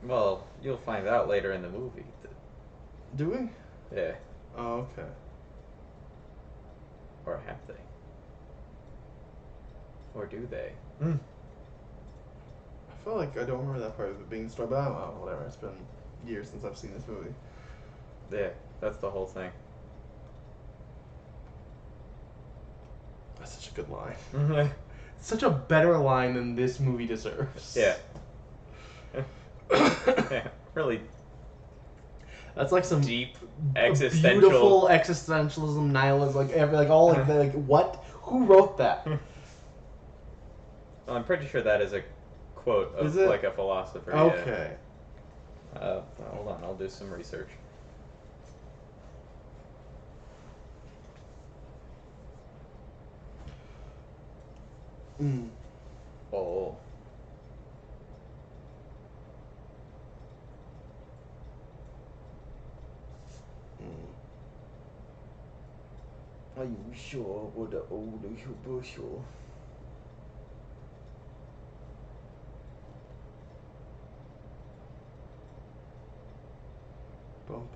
Speaker 2: Well, you'll find out later in the movie.
Speaker 1: Do we?
Speaker 2: Yeah.
Speaker 1: Oh, okay.
Speaker 2: Or have they? Or do they?
Speaker 1: I feel like I don't remember that part of it being destroyed, but I don't know, whatever. It's been years since I've seen this movie.
Speaker 2: Yeah, that's the whole thing.
Speaker 1: That's such a good line. Such a better line than this movie deserves.
Speaker 2: Yeah. Yeah, really.
Speaker 1: That's like some
Speaker 2: deep existential,
Speaker 1: beautiful existentialism, nihilism, like all like what? Who wrote that?
Speaker 2: Well, I'm pretty sure that is a quote of like a philosopher.
Speaker 1: Okay.
Speaker 2: Yeah. Hold on, I'll do some research. Oh.
Speaker 1: Are you sure? What the old you sure? Bum,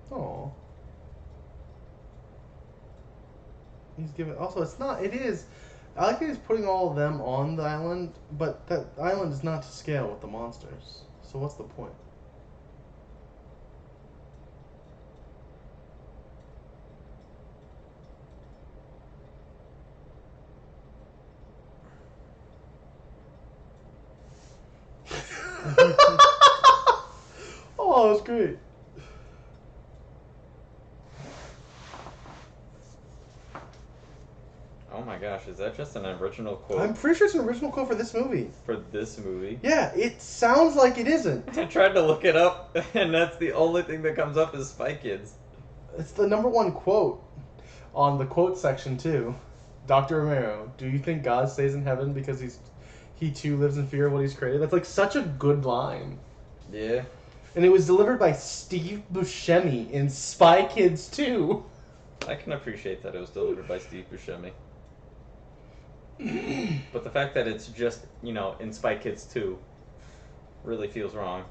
Speaker 1: bum. Oh. He's giving. Also, it's not. It is. I like that he's putting all of them on the island, but that island is not to scale with the monsters. So what's the point? Oh, that was great.
Speaker 2: Oh my gosh, is that just an original quote?
Speaker 1: I'm pretty sure it's an original quote for this movie.
Speaker 2: For this movie?
Speaker 1: Yeah, it sounds like it isn't.
Speaker 2: I tried to look it up, and that's the only thing that comes up is Spy Kids.
Speaker 1: It's the #1 quote on the quote section, too. Dr. Romero, do you think God stays in heaven because he too lives in fear of what he's created? That's like such a good line.
Speaker 2: Yeah.
Speaker 1: And it was delivered by Steve Buscemi in Spy Kids 2.
Speaker 2: I can appreciate that it was delivered by Steve Buscemi. But the fact that it's just, in Spy Kids 2 really feels wrong.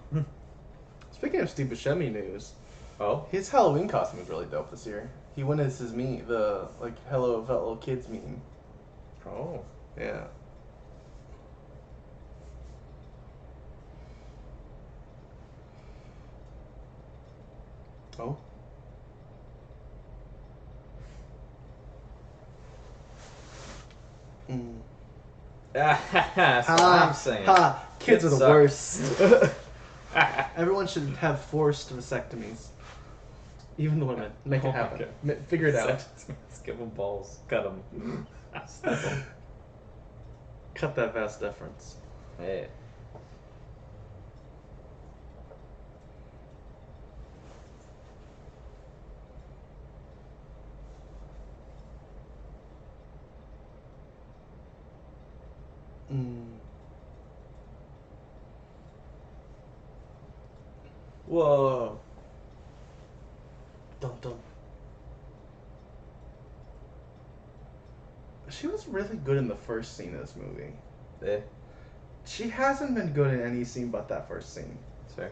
Speaker 1: Speaking of Steve Buscemi news, his Halloween costume is really dope this year. He went as his meme, the Hello Fellow Kids meme.
Speaker 2: Oh.
Speaker 1: Yeah. Oh.
Speaker 2: That's what I'm saying.
Speaker 1: Kids are the worst. Everyone should have forced vasectomies. Even the women. Make it happen. Figure it out.
Speaker 2: Let's give them balls. Cut them.
Speaker 1: Cut that vas deferens.
Speaker 2: Hey.
Speaker 1: Whoa. Dum dum. She was really good in the first scene of this movie.
Speaker 2: Yeah.
Speaker 1: She hasn't been good in any scene but that first scene.
Speaker 2: That's fair.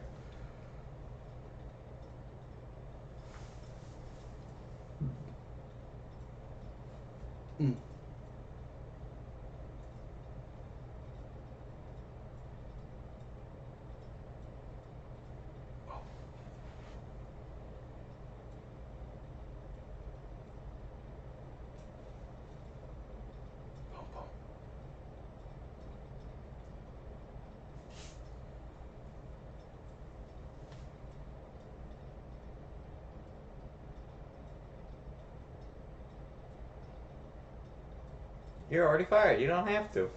Speaker 2: You're already fired. You don't have to.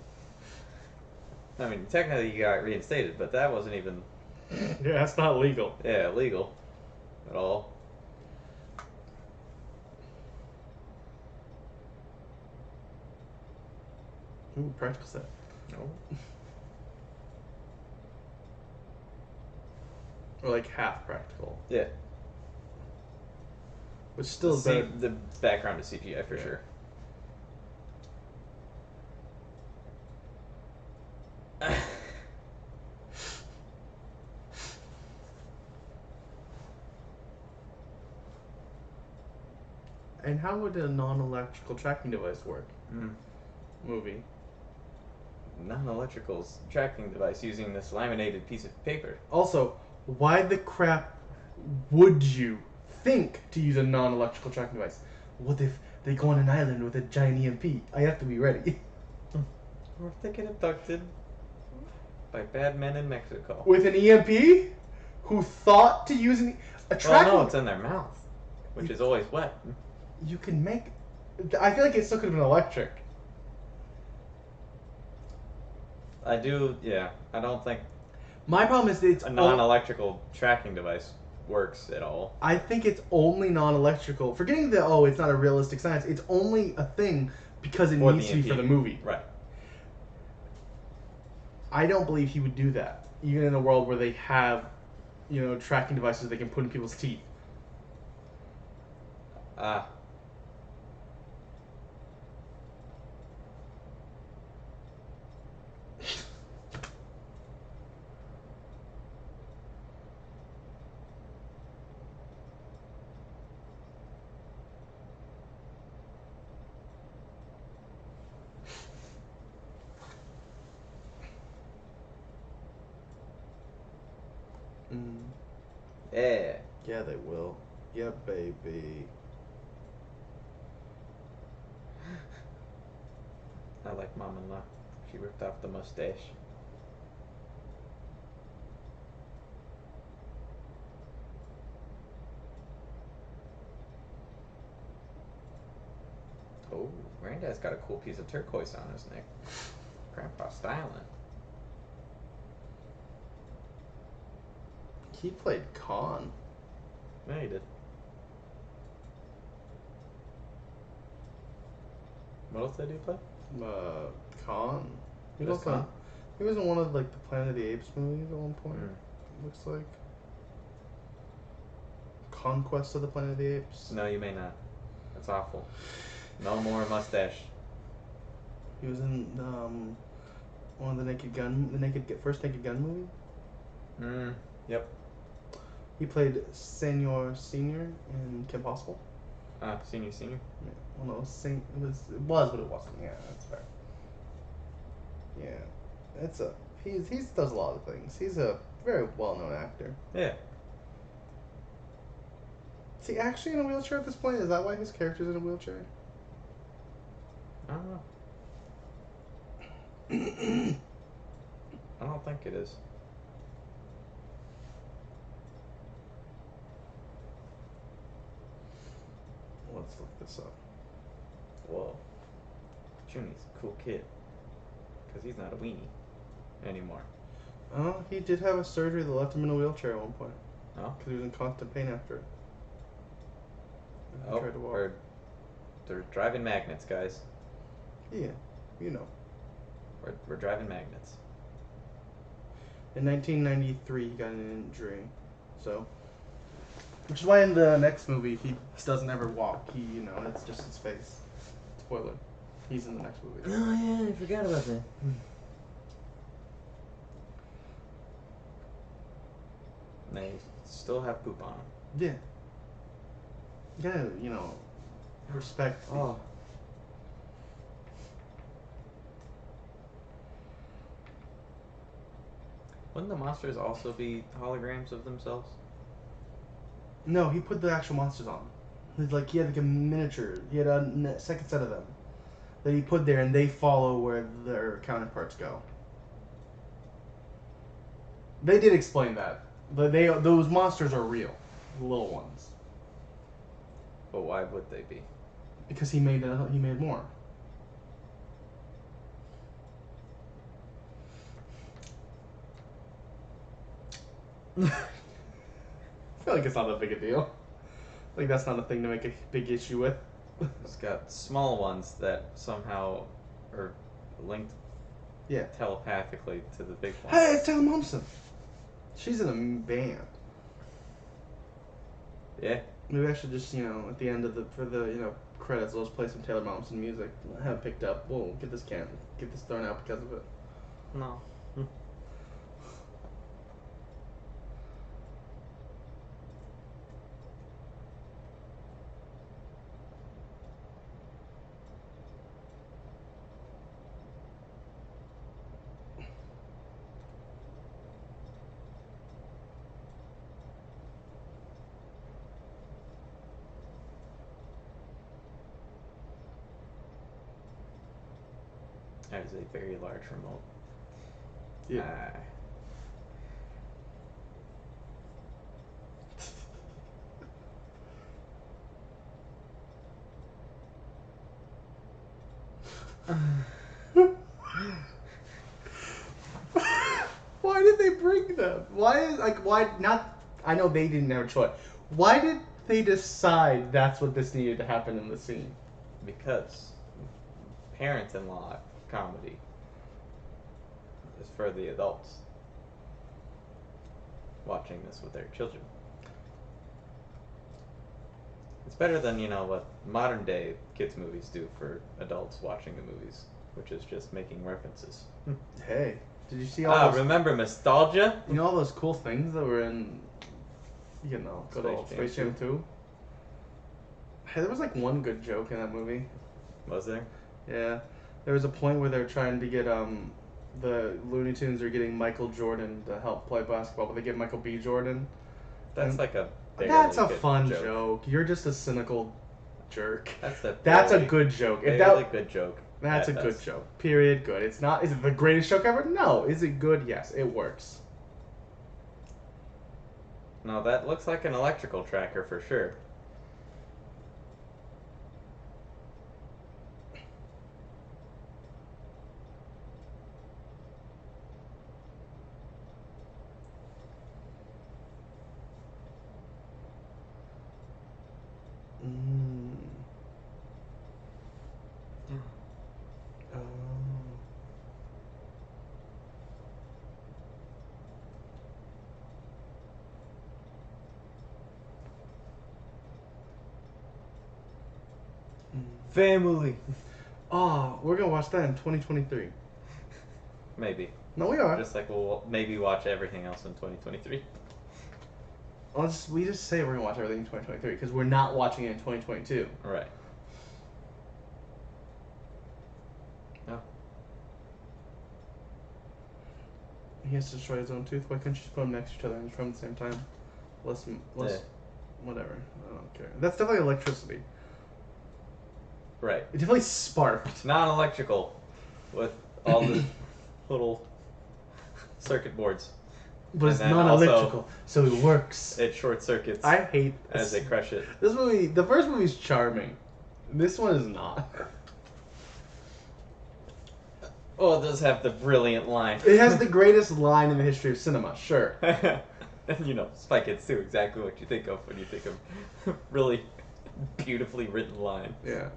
Speaker 2: I mean, technically you got reinstated, but that wasn't even...
Speaker 1: Yeah, that's not legal.
Speaker 2: Yeah, legal. At all.
Speaker 1: Ooh, practical set.
Speaker 2: No.
Speaker 1: Or like half practical.
Speaker 2: Yeah.
Speaker 1: Which still is better.
Speaker 2: The background is CGI for sure.
Speaker 1: And how would a non-electrical tracking device work? Movie.
Speaker 2: Non-electrical tracking device using this laminated piece of paper.
Speaker 1: Also, why the crap would you think to use a non-electrical tracking device? What if they go on an island with a giant EMP? I have to be ready.
Speaker 2: Or if they get abducted by bad men in Mexico.
Speaker 1: With an EMP? Who thought to use a tracking...
Speaker 2: Well, no, it's in their mouth, which is always wet.
Speaker 1: You can make... I feel like it still could have been electric.
Speaker 2: I don't think
Speaker 1: my problem is that it's
Speaker 2: a non-electrical tracking device works at all.
Speaker 1: I think it's only non-electrical. Forgetting that, it's not a realistic science. It's only a thing because it needs to be for the movie.
Speaker 2: Right.
Speaker 1: I don't believe he would do that, even in a world where they have, tracking devices they can put in people's teeth.
Speaker 2: Yeah.
Speaker 1: Yeah, they will. Yeah, baby.
Speaker 2: I like Mom-in-Law. She ripped off the mustache. Oh, Granddad's got a cool piece of turquoise on his neck. Grandpa styling.
Speaker 1: He played Khan.
Speaker 2: Yeah, he did. What else did he play?
Speaker 1: Khan. He
Speaker 2: was Khan?
Speaker 1: He was in one of the Planet of the Apes movies at one point. Looks like Conquest of the Planet of the Apes.
Speaker 2: No, you may not. That's awful. No more mustache.
Speaker 1: He was in one of the first Naked Gun movie.
Speaker 2: Yep.
Speaker 1: He played Senior in Kim Possible.
Speaker 2: Senior.
Speaker 1: Yeah. Well, no, it was, but it wasn't. Yeah, that's fair. Yeah, he does a lot of things. He's a very well-known actor.
Speaker 2: Yeah.
Speaker 1: Is he actually in a wheelchair at this point? Is that why his character's in a wheelchair?
Speaker 2: I don't know. I don't think it is.
Speaker 1: Let's look this up.
Speaker 2: Whoa. Junie's a cool kid. Because he's not a weenie anymore.
Speaker 1: Oh, he did have a surgery that left him in a wheelchair at one point.
Speaker 2: Oh?
Speaker 1: Because he was in constant pain after it.
Speaker 2: Tried to walk. They're driving magnets, guys.
Speaker 1: Yeah, you know.
Speaker 2: We're driving magnets.
Speaker 1: In 1993, he got an injury. So... Which is why in the next movie, he doesn't ever walk. It's just his face. Spoiler. He's in the next movie.
Speaker 2: Oh, yeah, I forgot about that. They still have poop on them.
Speaker 1: Yeah. You gotta, respect.
Speaker 2: Oh. Wouldn't the monsters also be holograms of themselves?
Speaker 1: No, he put the actual monsters on. He had a miniature. He had a second set of them that he put there, and they follow where their counterparts go. They did explain that, but those monsters are real, the little ones.
Speaker 2: But why would they be?
Speaker 1: Because he made more. I feel like it's not that big a deal. Like that's not a thing to make a big issue with.
Speaker 2: It's got small ones that somehow are linked telepathically to the big one.
Speaker 1: Hey, it's Taylor Momsen. She's in a band.
Speaker 2: Yeah.
Speaker 1: Maybe I should just, at the end of credits, let's play some Taylor Momsen music. I have it picked up. We'll get this thrown out because of it.
Speaker 2: No. That is a very large remote.
Speaker 1: Yeah. Why did they bring them? Why not? I know they didn't have a choice. Why did they decide that's what this needed to happen in the scene?
Speaker 2: Because parent-in-law comedy is for the adults watching this with their children. It's better than, what modern day kids movies do for adults watching the movies, which is just making references.
Speaker 1: Hey, did you see all those...
Speaker 2: remember nostalgia?
Speaker 1: You know all those cool things that were in, good old Space Jam 2? Hey, there was like one good joke in that movie.
Speaker 2: Was there?
Speaker 1: Yeah. There was a point where they're trying to get, the Looney Tunes are getting Michael Jordan to help play basketball, but they get Michael B. Jordan.
Speaker 2: That's like a...
Speaker 1: That's a fun joke. You're just a cynical jerk.
Speaker 2: That's
Speaker 1: a good joke.
Speaker 2: That's a good joke.
Speaker 1: That's a good joke. Period. Good. It's not. Is it the greatest joke ever? No. Is it good? Yes. It works.
Speaker 2: No, that looks like an electrical tracker for sure. Family.
Speaker 1: Oh, we're gonna watch that in 2023.
Speaker 2: Maybe.
Speaker 1: No, we are.
Speaker 2: Just like we'll maybe watch everything else in 2023.
Speaker 1: We just say we're gonna watch everything in 2023 because we're not watching it in 2022.
Speaker 2: Right. No.
Speaker 1: He has to destroy his own tooth. Why couldn't you just put them next to each other and destroy them at the same time? Less, whatever. I don't care. That's definitely electricity.
Speaker 2: Right.
Speaker 1: It definitely sparked.
Speaker 2: It's non-electrical with all the little circuit boards.
Speaker 1: But it's non-electrical, so it works.
Speaker 2: It short circuits.
Speaker 1: I hate this.
Speaker 2: As they crush it.
Speaker 1: This movie, the first movie's charming. This one is not.
Speaker 2: Oh, it does have the brilliant line.
Speaker 1: It has the greatest line in the history of cinema, sure.
Speaker 2: Spy Kids 2, exactly what you think of when you think of really beautifully written line.
Speaker 1: Yeah.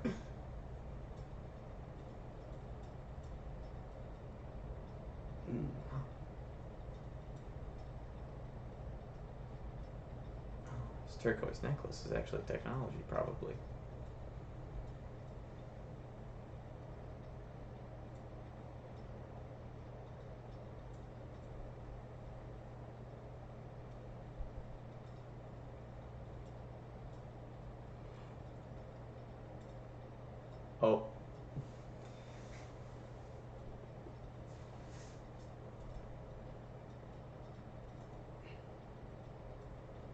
Speaker 2: This turquoise necklace is actually technology, probably. Oh.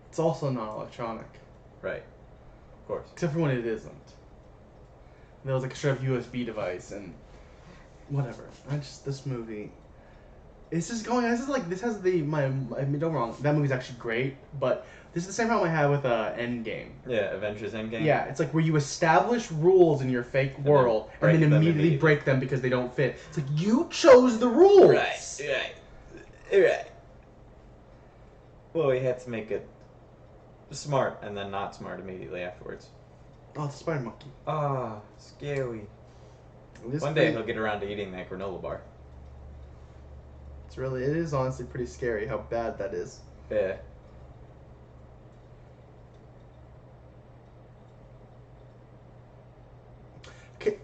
Speaker 1: It's also non-electronic.
Speaker 2: Right. Of course.
Speaker 1: Except for when it isn't. There was like a straight up USB device and whatever. This movie. This has don't get wrong, that movie's actually great, but this is the same problem I had with Endgame.
Speaker 2: Yeah, Avengers Endgame.
Speaker 1: Yeah, it's like where you establish rules in your fake world and then immediately break them because they don't fit. It's like, you chose the rules!
Speaker 2: Right. Well, he had to make it smart and then not smart immediately afterwards.
Speaker 1: Oh, the spider monkey.
Speaker 2: Ah, scary.
Speaker 1: It
Speaker 2: One day he'll get around to eating that granola bar.
Speaker 1: It is honestly pretty scary how bad that is.
Speaker 2: Yeah.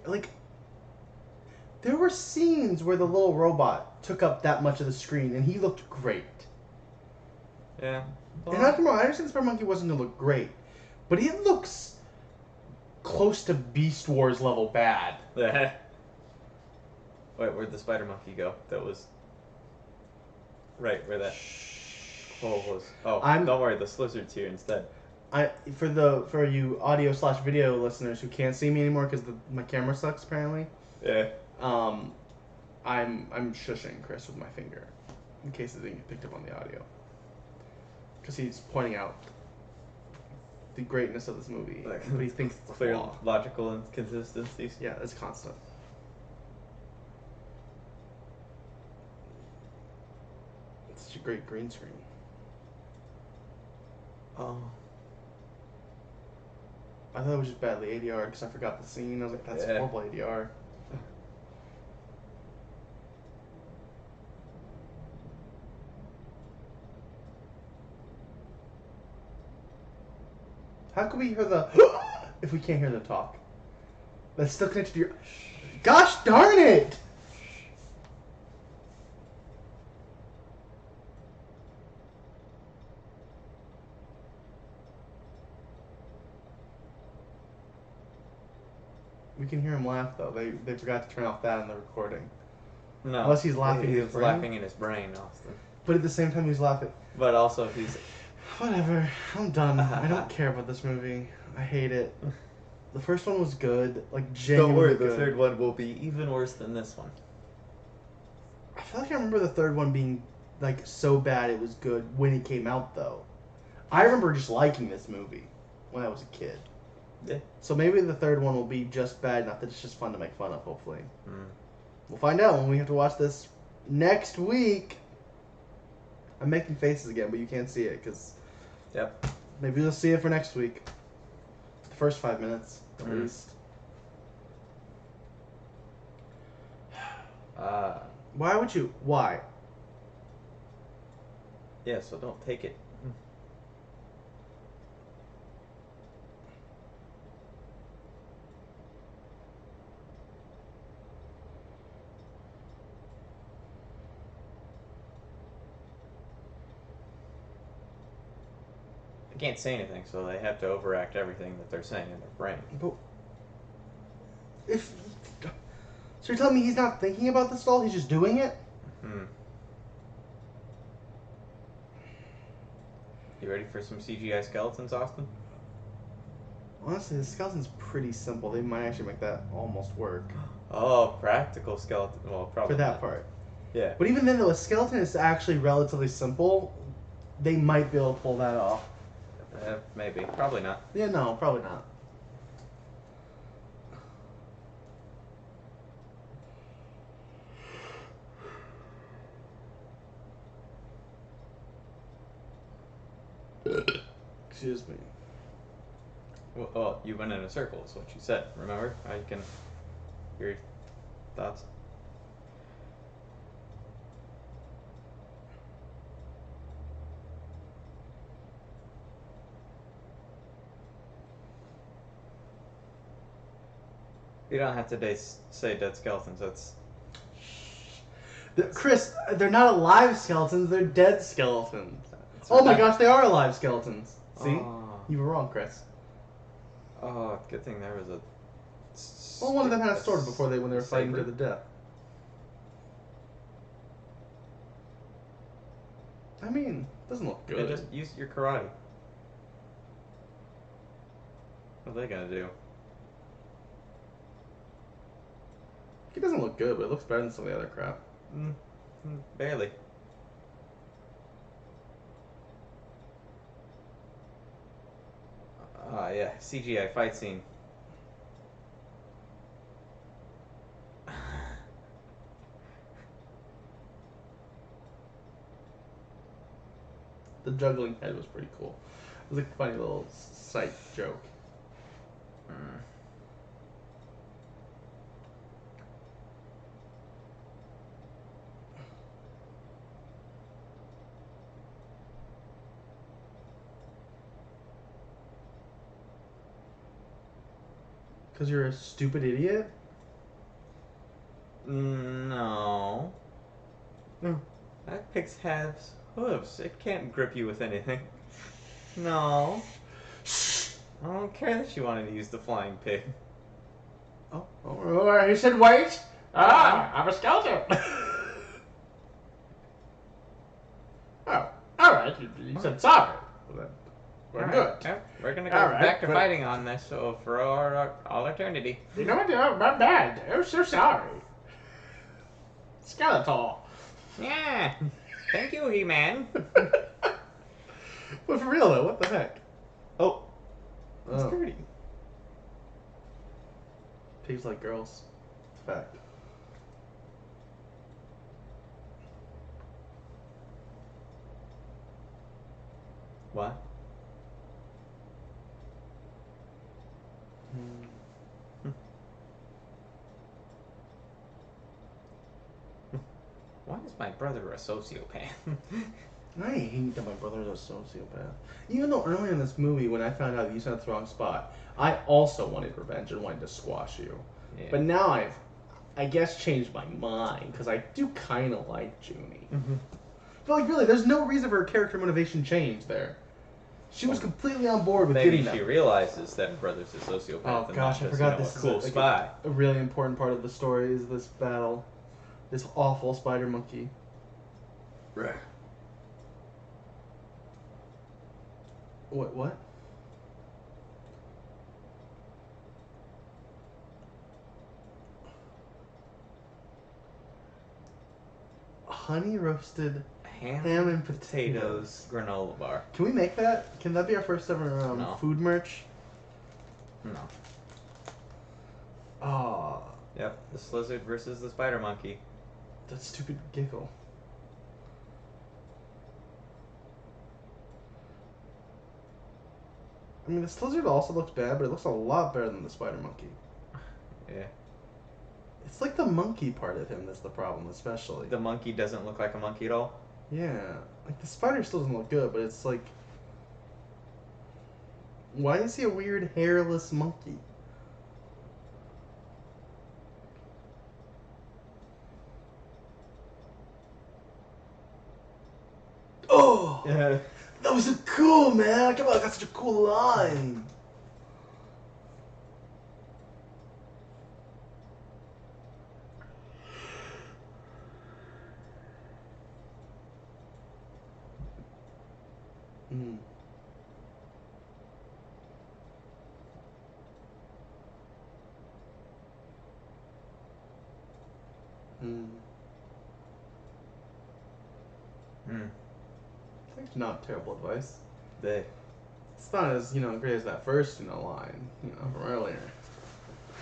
Speaker 1: Like, there were scenes where the little robot took up that much of the screen, and he looked great.
Speaker 2: Yeah.
Speaker 1: And not tomorrow, I understand the Spider Monkey wasn't gonna look great, but he looks close to Beast Wars level bad.
Speaker 2: Yeah. Wait, where'd the spider monkey go? That was right where that hole was. Oh, don't worry, the Slizzard's here instead.
Speaker 1: For you audio/video listeners who can't see me anymore because my camera sucks apparently.
Speaker 2: Yeah.
Speaker 1: I'm shushing Chris with my finger in case it didn't get picked up on the audio. Because he's pointing out the greatness of this movie, but he thinks it's
Speaker 2: clear
Speaker 1: flaw.
Speaker 2: logical inconsistencies.
Speaker 1: Yeah, it's constant. It's such a great green screen.
Speaker 2: Oh.
Speaker 1: I thought it was just badly ADR because I forgot the scene. I was like, that's horrible ADR. How can we hear the if we can't hear them talk? That's still connected to your. Gosh darn it! We can hear him laugh though. They forgot to turn off that in the recording.
Speaker 2: No.
Speaker 1: Unless he's laughing.
Speaker 2: He was laughing in his brain, Austin.
Speaker 1: But at the same time, he's laughing.
Speaker 2: But also, he's.
Speaker 1: Whatever. I'm done. I don't care about this movie. I hate it. The first one was good, like genuinely
Speaker 2: Don't worry,
Speaker 1: good.
Speaker 2: the third one will be even worse than this one.
Speaker 1: I feel like I remember the third one being like so bad it was good when it came out though. I remember just liking this movie when I was a kid.
Speaker 2: Yeah.
Speaker 1: So maybe the third one will be just bad enough that it's just fun to make fun of, hopefully.
Speaker 2: Mm.
Speaker 1: We'll find out when we have to watch this next week. I'm making faces again, but you can't see it because.
Speaker 2: Yep.
Speaker 1: Maybe you'll see it for next week. The first 5 minutes, at least. Why would you? Why?
Speaker 2: Yeah, so don't take it. They can't say anything, so they have to overact everything that they're saying in their brain.
Speaker 1: But so you're telling me he's not thinking about this at all? He's just doing it?
Speaker 2: You ready for some CGI skeletons, Austin?
Speaker 1: Honestly, the skeleton's pretty simple. They might actually make that almost work.
Speaker 2: Oh, practical skeleton. Well, probably
Speaker 1: for that
Speaker 2: not.
Speaker 1: part.
Speaker 2: Yeah.
Speaker 1: But even then, though, a skeleton is actually relatively simple. They might be able to pull that off.
Speaker 2: Maybe. Probably not.
Speaker 1: Yeah, no, probably not. Excuse me.
Speaker 2: Well, you went in a circle, is what you said. Remember? I can hear your thoughts. You don't have to say dead skeletons. That's...
Speaker 1: Chris, they're not alive skeletons. They're dead skeletons. Oh my gosh, they are alive skeletons. See? You were wrong, Chris.
Speaker 2: Oh, good thing there was a...
Speaker 1: Well, one of them had a sword before when they were fighting to the death. I mean, it doesn't look good.
Speaker 2: Yeah, just use your karate. What are they gonna do?
Speaker 1: It doesn't look good, but it looks better than some of the other crap.
Speaker 2: Barely. Yeah, CGI fight scene.
Speaker 1: the juggling head was pretty cool. It was a funny little sight joke.
Speaker 2: Mm.
Speaker 1: Because you're a stupid idiot?
Speaker 2: No.
Speaker 1: No.
Speaker 2: That pig has hooves. It can't grip you with anything. No. I don't care that you wanted to use the flying pig.
Speaker 1: Oh, he said wait. I'm a skeleton. Oh, alright, you said sorry. Well, we're good.
Speaker 2: Yep, we're gonna go back to fighting on this for all eternity.
Speaker 1: You know what? My bad. I'm so sorry. Skeletal.
Speaker 2: Yeah. Thank you, He-Man.
Speaker 1: But for real though, what the heck?
Speaker 2: Oh. It's dirty.
Speaker 1: Pigs like girls. It's a fact.
Speaker 2: What? Why is my brother a sociopath?
Speaker 1: I hate that my brother is a sociopath. Even though earlier in this movie, when I found out you sat at the wrong spot, I also wanted revenge and wanted to squash you. Yeah. But now I guess, changed my mind, because I do kind of like Junie.
Speaker 2: Mm-hmm.
Speaker 1: But, like, really, there's no reason for her character motivation change there. She was completely on board with
Speaker 2: maybe
Speaker 1: getting
Speaker 2: she
Speaker 1: them.
Speaker 2: realizes that her brother's a sociopath.
Speaker 1: Oh,
Speaker 2: and
Speaker 1: gosh, I forgot this
Speaker 2: is a cool spy.
Speaker 1: A really important part of the story is this battle. This awful spider monkey.
Speaker 2: Right.
Speaker 1: What? Honey roasted ham and potatoes
Speaker 2: granola bar.
Speaker 1: Can we make that? Can that be our first ever
Speaker 2: no.
Speaker 1: food merch?
Speaker 2: No.
Speaker 1: Oh.
Speaker 2: Yep, the lizard versus the spider monkey.
Speaker 1: That stupid giggle. I mean, the lizard also looks bad, but it looks a lot better than the spider monkey.
Speaker 2: Yeah.
Speaker 1: It's like the monkey part of him that's the problem, especially.
Speaker 2: The monkey doesn't look like a monkey at all?
Speaker 1: Yeah. Like, the spider still doesn't look good, but it's like... Why is he a weird hairless monkey? Oh!
Speaker 2: Yeah.
Speaker 1: That was so cool, man! I can't believe I got such a cool line! Mm. Mm.
Speaker 2: Hmm.
Speaker 1: It's not terrible advice.
Speaker 2: It's
Speaker 1: not as, great as that first, line, from earlier.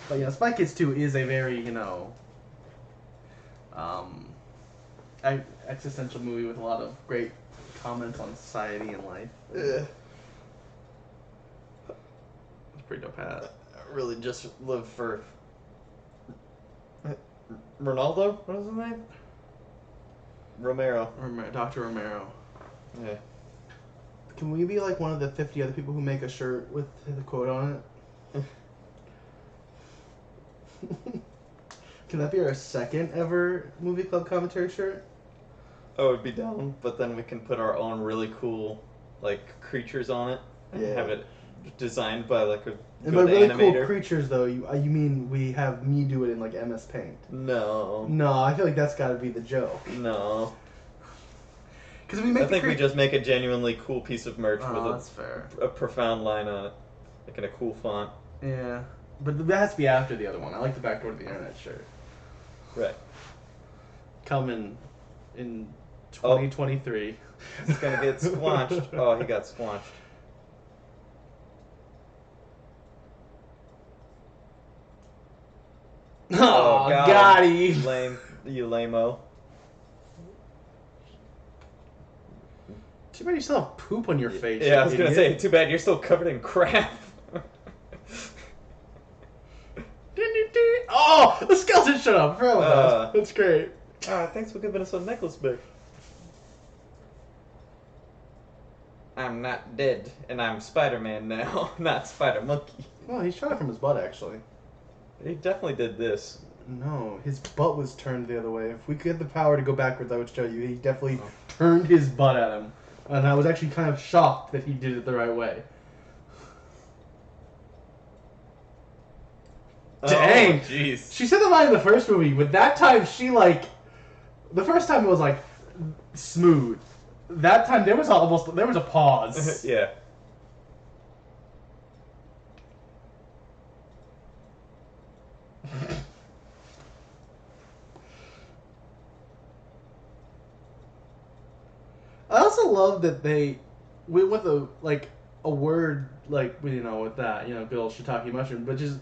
Speaker 1: But, Spy Kids 2 is a very, existential movie with a lot of great comments on society and life. It's pretty dope hat.
Speaker 2: I really just live for Ronaldo? What is his name? Romero.
Speaker 1: Dr. Romero.
Speaker 2: Yeah.
Speaker 1: Can we be like one of the 50 other people who make a shirt with the quote on it? Can that be our second ever movie club commentary shirt?
Speaker 2: Oh, it'd be down, but then we can put our own really cool, creatures on it. And have it designed by, a good
Speaker 1: and by really
Speaker 2: animator.
Speaker 1: Cool creatures, though, you mean we have me do it in, MS Paint?
Speaker 2: No.
Speaker 1: No, I feel like that's gotta be the joke.
Speaker 2: No.
Speaker 1: Because I
Speaker 2: think we just make a genuinely cool piece of merch with
Speaker 1: that's fair.
Speaker 2: A profound line on it. In a cool font.
Speaker 1: Yeah. But that has to be after the other one. I like the Backdoor to the Internet shirt.
Speaker 2: Right.
Speaker 1: Coming in 2023.
Speaker 2: It's gonna get squanched. Oh, he got squanched.
Speaker 1: Oh, got him.
Speaker 2: Lame. You lame-o.
Speaker 1: Too bad you still have poop on your face.
Speaker 2: Yeah, I was gonna say, too bad you're still covered in crap.
Speaker 1: Oh, the skeleton shut up. That's great.
Speaker 2: Thanks for giving us a necklace back. I'm not dead, and I'm Spider-Man now, not Spider-Monkey.
Speaker 1: Well, he shot it from his butt, actually.
Speaker 2: He definitely did this.
Speaker 1: No, his butt was turned the other way. If we could get the power to go backwards, I would show you. He definitely turned his butt at him. And I was actually kind of shocked that he did it the right way. Dang!
Speaker 2: Jeez.
Speaker 1: She said the line in the first movie, but that time she, like... The first time it was, like, smooth. That time there was a pause.
Speaker 2: Yeah.
Speaker 1: I also love that they went with a word like with that good old shiitake mushroom, but just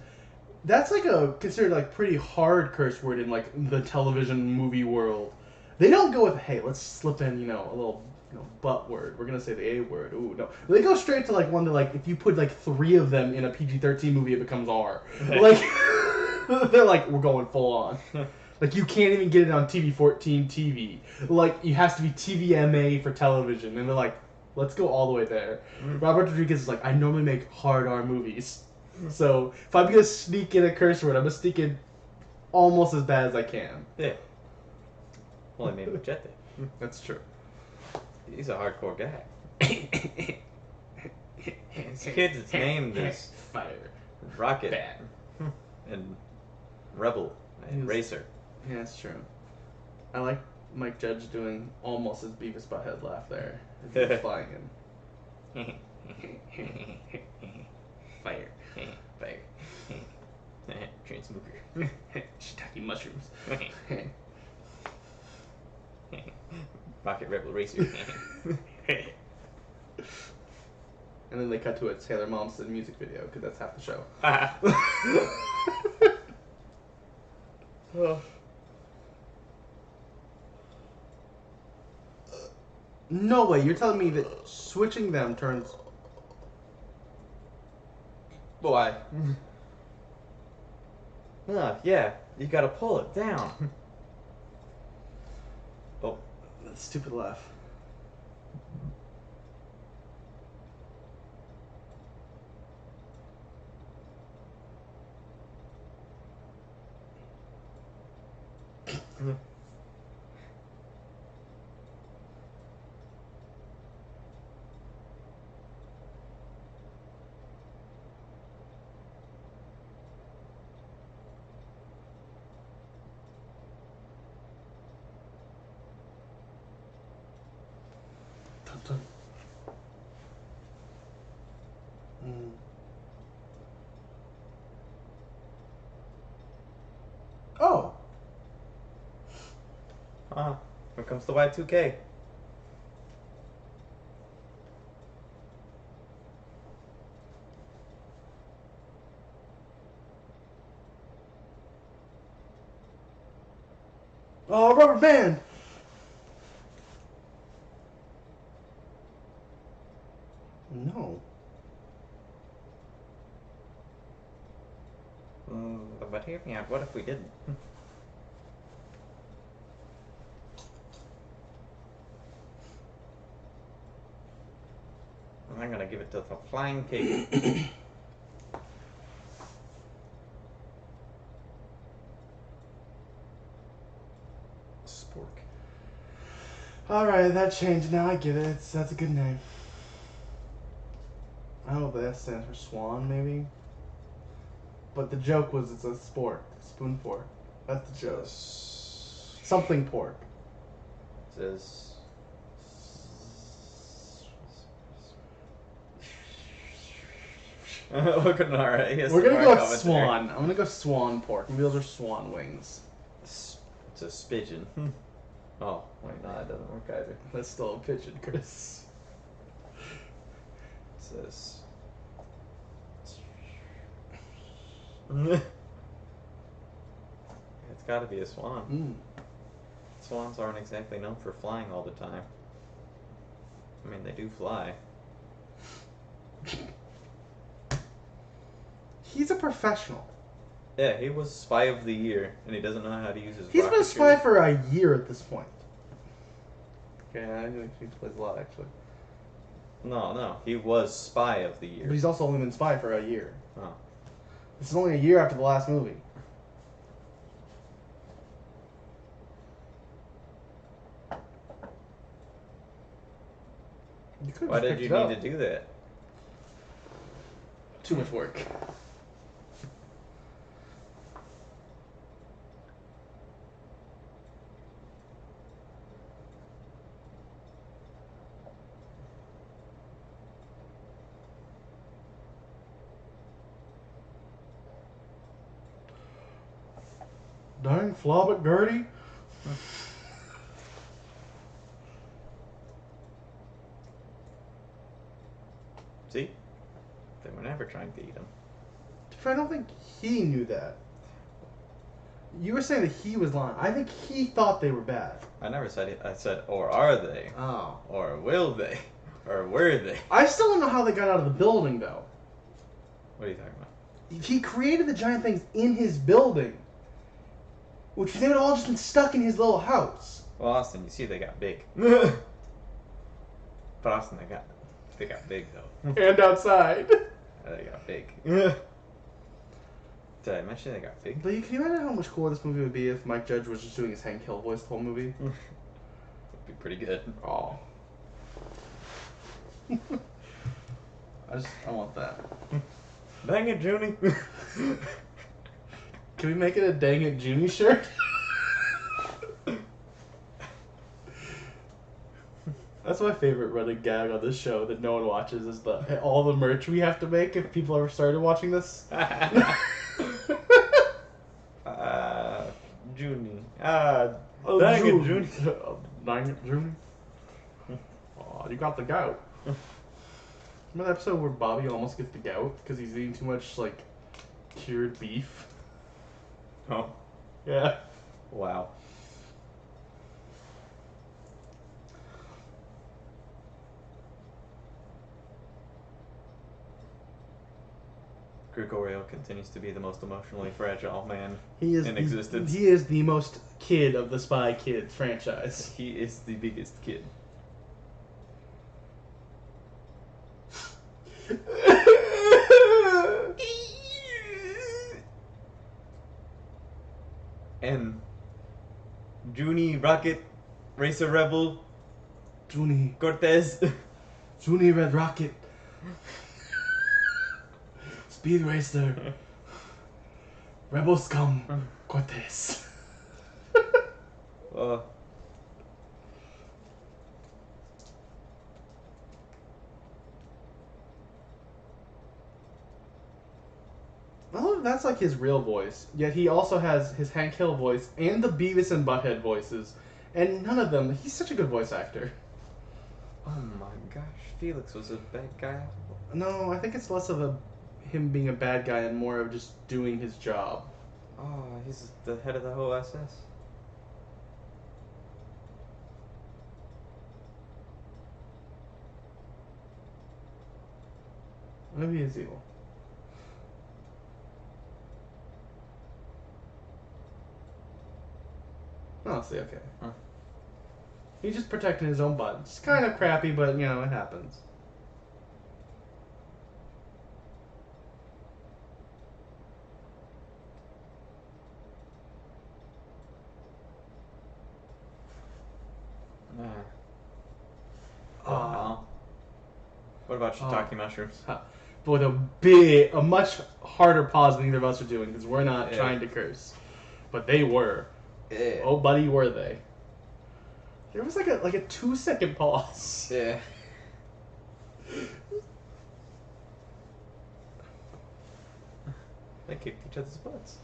Speaker 1: that's like a considered like pretty hard curse word in like the television movie world. They don't go with hey, let's slip in a little butt word. We're gonna say the A word. Ooh, no. They go straight to like one that like if you put like 3 of them in a PG-13 movie, it becomes R. Like they're like we're going full on. Like you can't even get it on TV-14 TV. Like it has to be TVMA for television, and they're like, let's go all the way there. Robert Rodriguez is like, I normally make hard R movies, so if I'm gonna sneak in a curse word, I'm gonna sneak in almost as bad as I can.
Speaker 2: Yeah. Well, I made Machete.
Speaker 1: That's true.
Speaker 2: He's a hardcore guy. His kid's named is
Speaker 1: Fire,
Speaker 2: Rocket,
Speaker 1: Bat,
Speaker 2: and Rebel, and Racer.
Speaker 1: Yeah, that's true. I like Mike Judge doing almost his Beavis Butthead laugh there. If he's flying in. Fire.
Speaker 2: Fire. Transmover.
Speaker 1: Shiitake mushrooms.
Speaker 2: Rocket Rebel Racer.
Speaker 1: And then they cut to a Taylor Momsen music video because that's half the show.
Speaker 2: Oh.
Speaker 1: No way, you're telling me that switching them turns...
Speaker 2: Why? Yeah, you gotta pull it down. Oh.
Speaker 1: That stupid laugh. Oh!
Speaker 2: Here comes the Y2K.
Speaker 1: Oh, rubber band! No.
Speaker 2: But hear me out, what if we didn't? I'm gonna give it to the flying cake.
Speaker 1: Spork. Alright, that changed. Now I get it. That's a good name. I don't know if the S stands for swan, maybe? But the joke was it's a spork. Spoon pork. That's the joke. Something pork.
Speaker 2: It says... Look at Nara.
Speaker 1: We're gonna go with swan. I'm gonna go swan pork. Maybe those are swan wings.
Speaker 2: It's a spigeon. Oh, wait, no, that doesn't work either.
Speaker 1: That's still a pigeon, Chris.
Speaker 2: It says... It's gotta be a swan. Swans aren't exactly known for flying all the time. I mean, they do fly.
Speaker 1: He's a professional.
Speaker 2: Yeah, he was Spy of the Year, and he doesn't know how to use his
Speaker 1: He's
Speaker 2: rocket
Speaker 1: been a spy
Speaker 2: shield.
Speaker 1: for a year at this point. Okay, I think he plays a lot, actually.
Speaker 2: No, he was Spy of the Year.
Speaker 1: But he's also only been spy for a year.
Speaker 2: Oh.
Speaker 1: This is only a year after the last movie.
Speaker 2: Why did you need to do that?
Speaker 1: Too much work. Dang flobbit Gertie.
Speaker 2: See? They were never trying to eat him.
Speaker 1: I don't think he knew that. You were saying that he was lying. I think he thought they were bad.
Speaker 2: I never said it. I said, or are they?
Speaker 1: Oh.
Speaker 2: Or will they? Or were they?
Speaker 1: I still don't know how they got out of the building, though.
Speaker 2: What are you talking about?
Speaker 1: He created the giant things in his building. Which they would have all just been stuck in his little house.
Speaker 2: Well, Austin, you see they got big. But Austin, they got big, though.
Speaker 1: And outside.
Speaker 2: They got big. Did I mention they got big?
Speaker 1: But can you imagine how much cooler this movie would be if Mike Judge was just doing his Hank Hill voice the whole movie?
Speaker 2: Would be pretty good.
Speaker 1: Oh. I want that.
Speaker 2: Dang it, Junie.
Speaker 1: Can we make it a Dang It Junie shirt? That's my favorite running gag on this show that no one watches is all the merch we have to make if people ever started watching this.
Speaker 2: Junie.
Speaker 1: Dang it, Junie. Dang it, Junie. Oh, you got the gout. Remember the episode where Bobby almost gets the gout because he's eating too much, like, cured beef?
Speaker 2: Oh.
Speaker 1: Yeah.
Speaker 2: Wow. Gregorio continues to be the most emotionally fragile man in existence.
Speaker 1: He is the most kid of the Spy Kids franchise.
Speaker 2: He is the biggest kid. And Junie, Rocket, Racer Rebel,
Speaker 1: Junie.
Speaker 2: Cortez.
Speaker 1: Junie Red Rocket. Speed Racer. Rebel Scum. Cortez. Oh, that's like his real voice. Yet he also has his Hank Hill voice and the Beavis and Butthead voices. And none of them, he's such a good voice actor.
Speaker 2: Oh my gosh, Felix was a bad guy.
Speaker 1: No, I think it's less of him being a bad guy and more of just doing his job.
Speaker 2: Oh, he's the head of the whole SS.
Speaker 1: Maybe he's evil. Honestly, okay.
Speaker 2: Huh.
Speaker 1: He's just protecting his own butt. It's kind of crappy, but, you know, it happens.
Speaker 2: What about shiitake mushrooms?
Speaker 1: But a much harder pause than either of us are doing, because we're not trying to curse. But they were.
Speaker 2: Yeah.
Speaker 1: Oh, buddy, were they? There was like a 2-second pause.
Speaker 2: Yeah. They kicked each other's butts.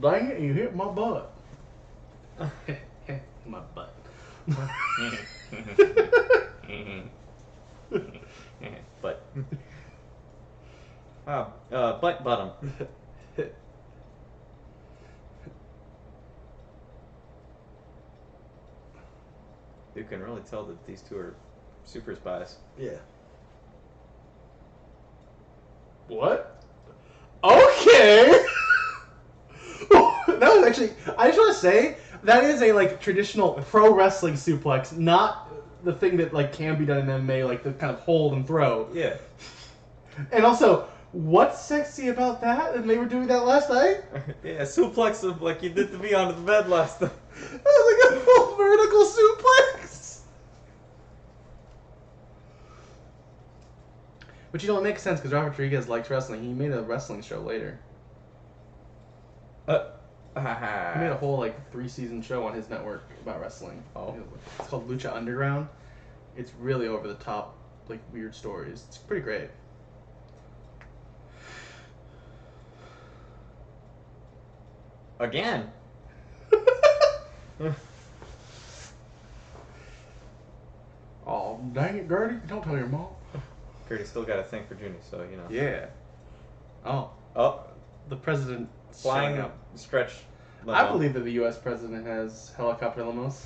Speaker 1: Dang it, you hit my butt. My butt.
Speaker 2: Butt. Butt bottom. You can really tell that these two are super spies.
Speaker 1: Yeah. What? Okay. That was actually. I just want to say that is a like traditional pro wrestling suplex, not the thing that like can be done in MMA, like the kind of hold and throw.
Speaker 2: Yeah.
Speaker 1: And also, what's sexy about that? And they were doing that last night.
Speaker 2: Yeah, suplex him like you did to me onto the bed last night.
Speaker 1: That was like a full vertical suplex. But you know, it makes sense because Robert Rodriguez likes wrestling. He made a wrestling show later. He made a whole like 3-season show on his network about wrestling.
Speaker 2: Oh.
Speaker 1: It's called Lucha Underground. It's really over the top, like weird stories. It's pretty great.
Speaker 2: Again.
Speaker 1: Oh, dang it, Gertie. Don't tell your mom.
Speaker 2: Gertie still got a thing for Junie, so you know.
Speaker 1: Yeah. Oh.
Speaker 2: Oh.
Speaker 1: The president
Speaker 2: Flying
Speaker 1: up.
Speaker 2: stretch limo.
Speaker 1: I believe that the U.S. president has helicopter limos.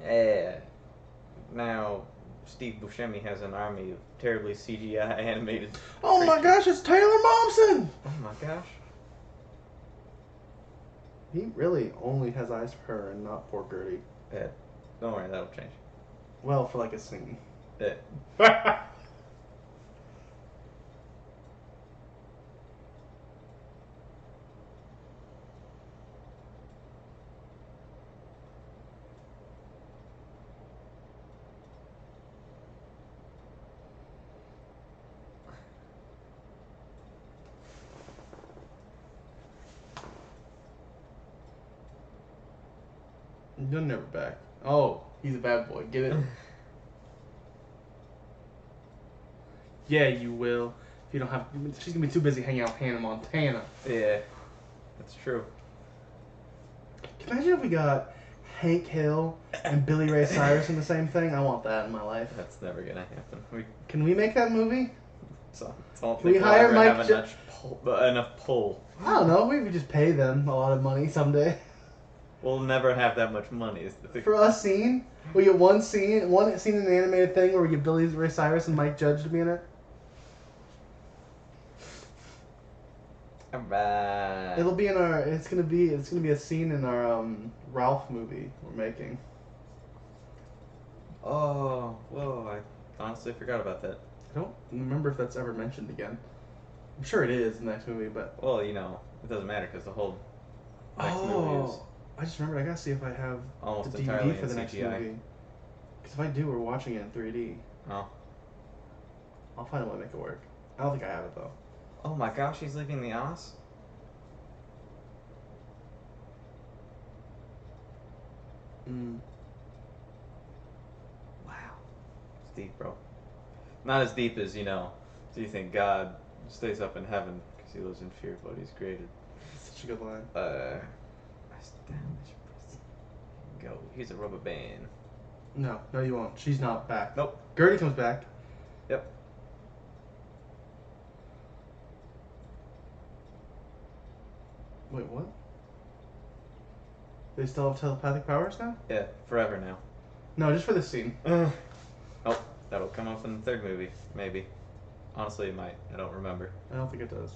Speaker 2: Yeah. Now, Steve Buscemi has an army of terribly CGI animated.
Speaker 1: Oh my gosh, it's Taylor Momsen!
Speaker 2: Oh my gosh.
Speaker 1: He really only has eyes for her and not poor Gertie.
Speaker 2: Yeah. Don't worry, that'll change.
Speaker 1: Well, for like a scene.
Speaker 2: Yeah.
Speaker 1: You're never back. Oh, he's a bad boy. Get it? Yeah, you will. If you don't have, she's gonna be too busy hanging out with Hannah Montana.
Speaker 2: Yeah. That's true.
Speaker 1: Can you imagine if we got Hank Hill and Billy Ray Cyrus in the same thing? I want that in my life.
Speaker 2: That's never gonna happen.
Speaker 1: Can we make that movie?
Speaker 2: So, I don't
Speaker 1: We
Speaker 2: think
Speaker 1: hire
Speaker 2: we'll
Speaker 1: Mike
Speaker 2: ever have enough pull.
Speaker 1: I don't know. Maybe just pay them a lot of money someday.
Speaker 2: We'll never have that much money. Is the thing.
Speaker 1: For a scene, we get one scene in the animated thing where we get Billy Ray Cyrus and Mike Judge to be in it.
Speaker 2: Alright.
Speaker 1: It'll be in our. It's gonna be a scene in our Ralph movie we're making.
Speaker 2: Oh, whoa! I honestly forgot about that.
Speaker 1: I don't remember if that's ever mentioned again. I'm sure it is in the next movie, but
Speaker 2: Well, you know, it doesn't matter because the whole next movie is
Speaker 1: I just remembered. I gotta see if I have
Speaker 2: almost
Speaker 1: the
Speaker 2: entirely
Speaker 1: DVD for
Speaker 2: in
Speaker 1: the next
Speaker 2: CGI.
Speaker 1: movie. Because if I do, we're watching it in 3D.
Speaker 2: Oh.
Speaker 1: I'll find a way to make it work. I don't think I have it though.
Speaker 2: Oh my gosh, he's leaving the Oz? Wow. It's deep, bro. Not as deep as, you know, do you think God stays up in heaven because he lives in fear of what he's created?
Speaker 1: Such a good line.
Speaker 2: Go. He's a rubber band.
Speaker 1: No, you won't. She's not back.
Speaker 2: Nope.
Speaker 1: Gertie comes back.
Speaker 2: Yep.
Speaker 1: Wait, what? They still have telepathic powers now?
Speaker 2: Yeah, forever now.
Speaker 1: No, just for this scene.
Speaker 2: Oh, that'll come up in the third movie, maybe. Honestly, it might. I don't remember.
Speaker 1: I don't think it does.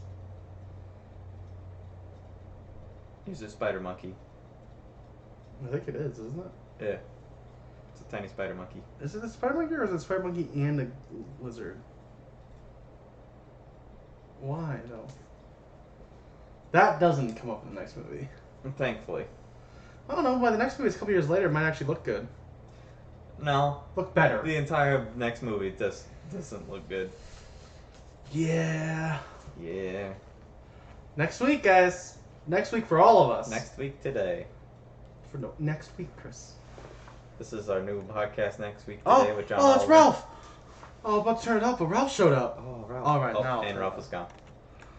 Speaker 2: He's a spider monkey.
Speaker 1: I think it is, isn't it?
Speaker 2: Yeah. It's a tiny spider monkey.
Speaker 1: Is it a spider monkey or is it a spider monkey and a lizard? Why, though? That doesn't come up in the next movie.
Speaker 2: Thankfully.
Speaker 1: I don't know, by the next movie, a couple years later, it might actually look good.
Speaker 2: No.
Speaker 1: Look better.
Speaker 2: The entire next movie just doesn't look good.
Speaker 1: Yeah.
Speaker 2: Yeah.
Speaker 1: Next week, guys. Next week for all of us.
Speaker 2: Next week today.
Speaker 1: Next week, Chris.
Speaker 2: This is our new podcast next week today with John.
Speaker 1: Oh, it's
Speaker 2: Oliver.
Speaker 1: Ralph. Oh, I'm about to turn it up, but Ralph showed up.
Speaker 2: Oh, Ralph.
Speaker 1: All right,
Speaker 2: oh,
Speaker 1: now.
Speaker 2: And Ralph is gone.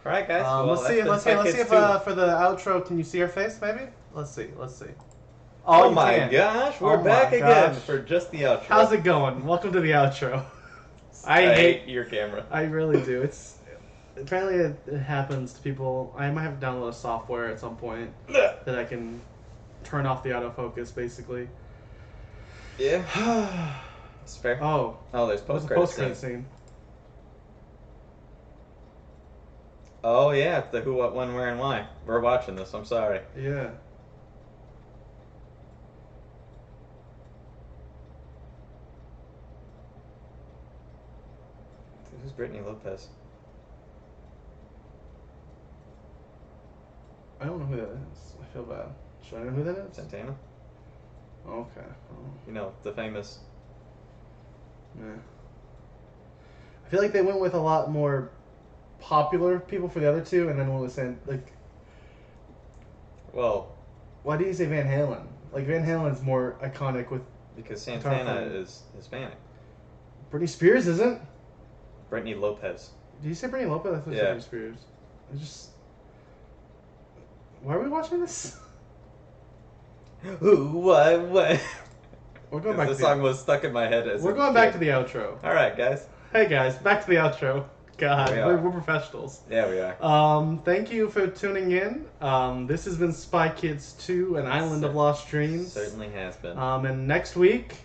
Speaker 2: All right, guys.
Speaker 1: Let's see if for the outro, can you see her face, maybe? Let's see.
Speaker 2: Oh
Speaker 1: you
Speaker 2: my
Speaker 1: can.
Speaker 2: gosh, we're
Speaker 1: Oh
Speaker 2: back
Speaker 1: my
Speaker 2: again
Speaker 1: gosh.
Speaker 2: for just the outro.
Speaker 1: How's it going? Welcome to the outro.
Speaker 2: I hate your camera.
Speaker 1: I really do. It's apparently it happens to people. I might have to download a software at some point that I can turn off the autofocus, basically.
Speaker 2: Yeah. It's fair.
Speaker 1: Oh,
Speaker 2: there's
Speaker 1: there's a
Speaker 2: post-credit
Speaker 1: post-credit
Speaker 2: scene.
Speaker 1: scene.
Speaker 2: Oh, yeah, it's the who, what, when, where, and why. We're watching this, I'm sorry.
Speaker 1: Yeah.
Speaker 2: Who's Brittany Lopez?
Speaker 1: I don't know who that is. I feel bad. Should I know who that is?
Speaker 2: Santana?
Speaker 1: Okay. Oh.
Speaker 2: You know, the famous...
Speaker 1: Yeah. I feel like they went with a lot more popular people for the other two, and then went with
Speaker 2: Well...
Speaker 1: Why do you say Van Halen? Like, Van Halen's more iconic with...
Speaker 2: Because Santana is Hispanic.
Speaker 1: Britney Spears isn't?
Speaker 2: Brittany Lopez.
Speaker 1: Did you say Britney Lopez? I thought you
Speaker 2: Yeah.
Speaker 1: said Britney Spears. I just... Why are we watching this?
Speaker 2: Who, what?
Speaker 1: We're going back
Speaker 2: the
Speaker 1: to
Speaker 2: song was stuck in my head as
Speaker 1: We're going back to the outro.
Speaker 2: Alright, guys.
Speaker 1: Hey guys, back to the outro. God,
Speaker 2: We are.
Speaker 1: we're professionals.
Speaker 2: Yeah, we are.
Speaker 1: Thank you for tuning in. This has been Spy Kids 2, An Island of Lost Dreams.
Speaker 2: Certainly has been.
Speaker 1: And next week,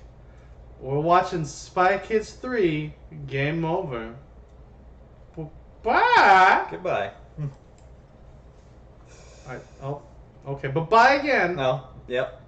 Speaker 1: we're watching Spy Kids 3, Game Over. Bye!
Speaker 2: Goodbye.
Speaker 1: Alright, oh, okay, but bye again.
Speaker 2: No, yep.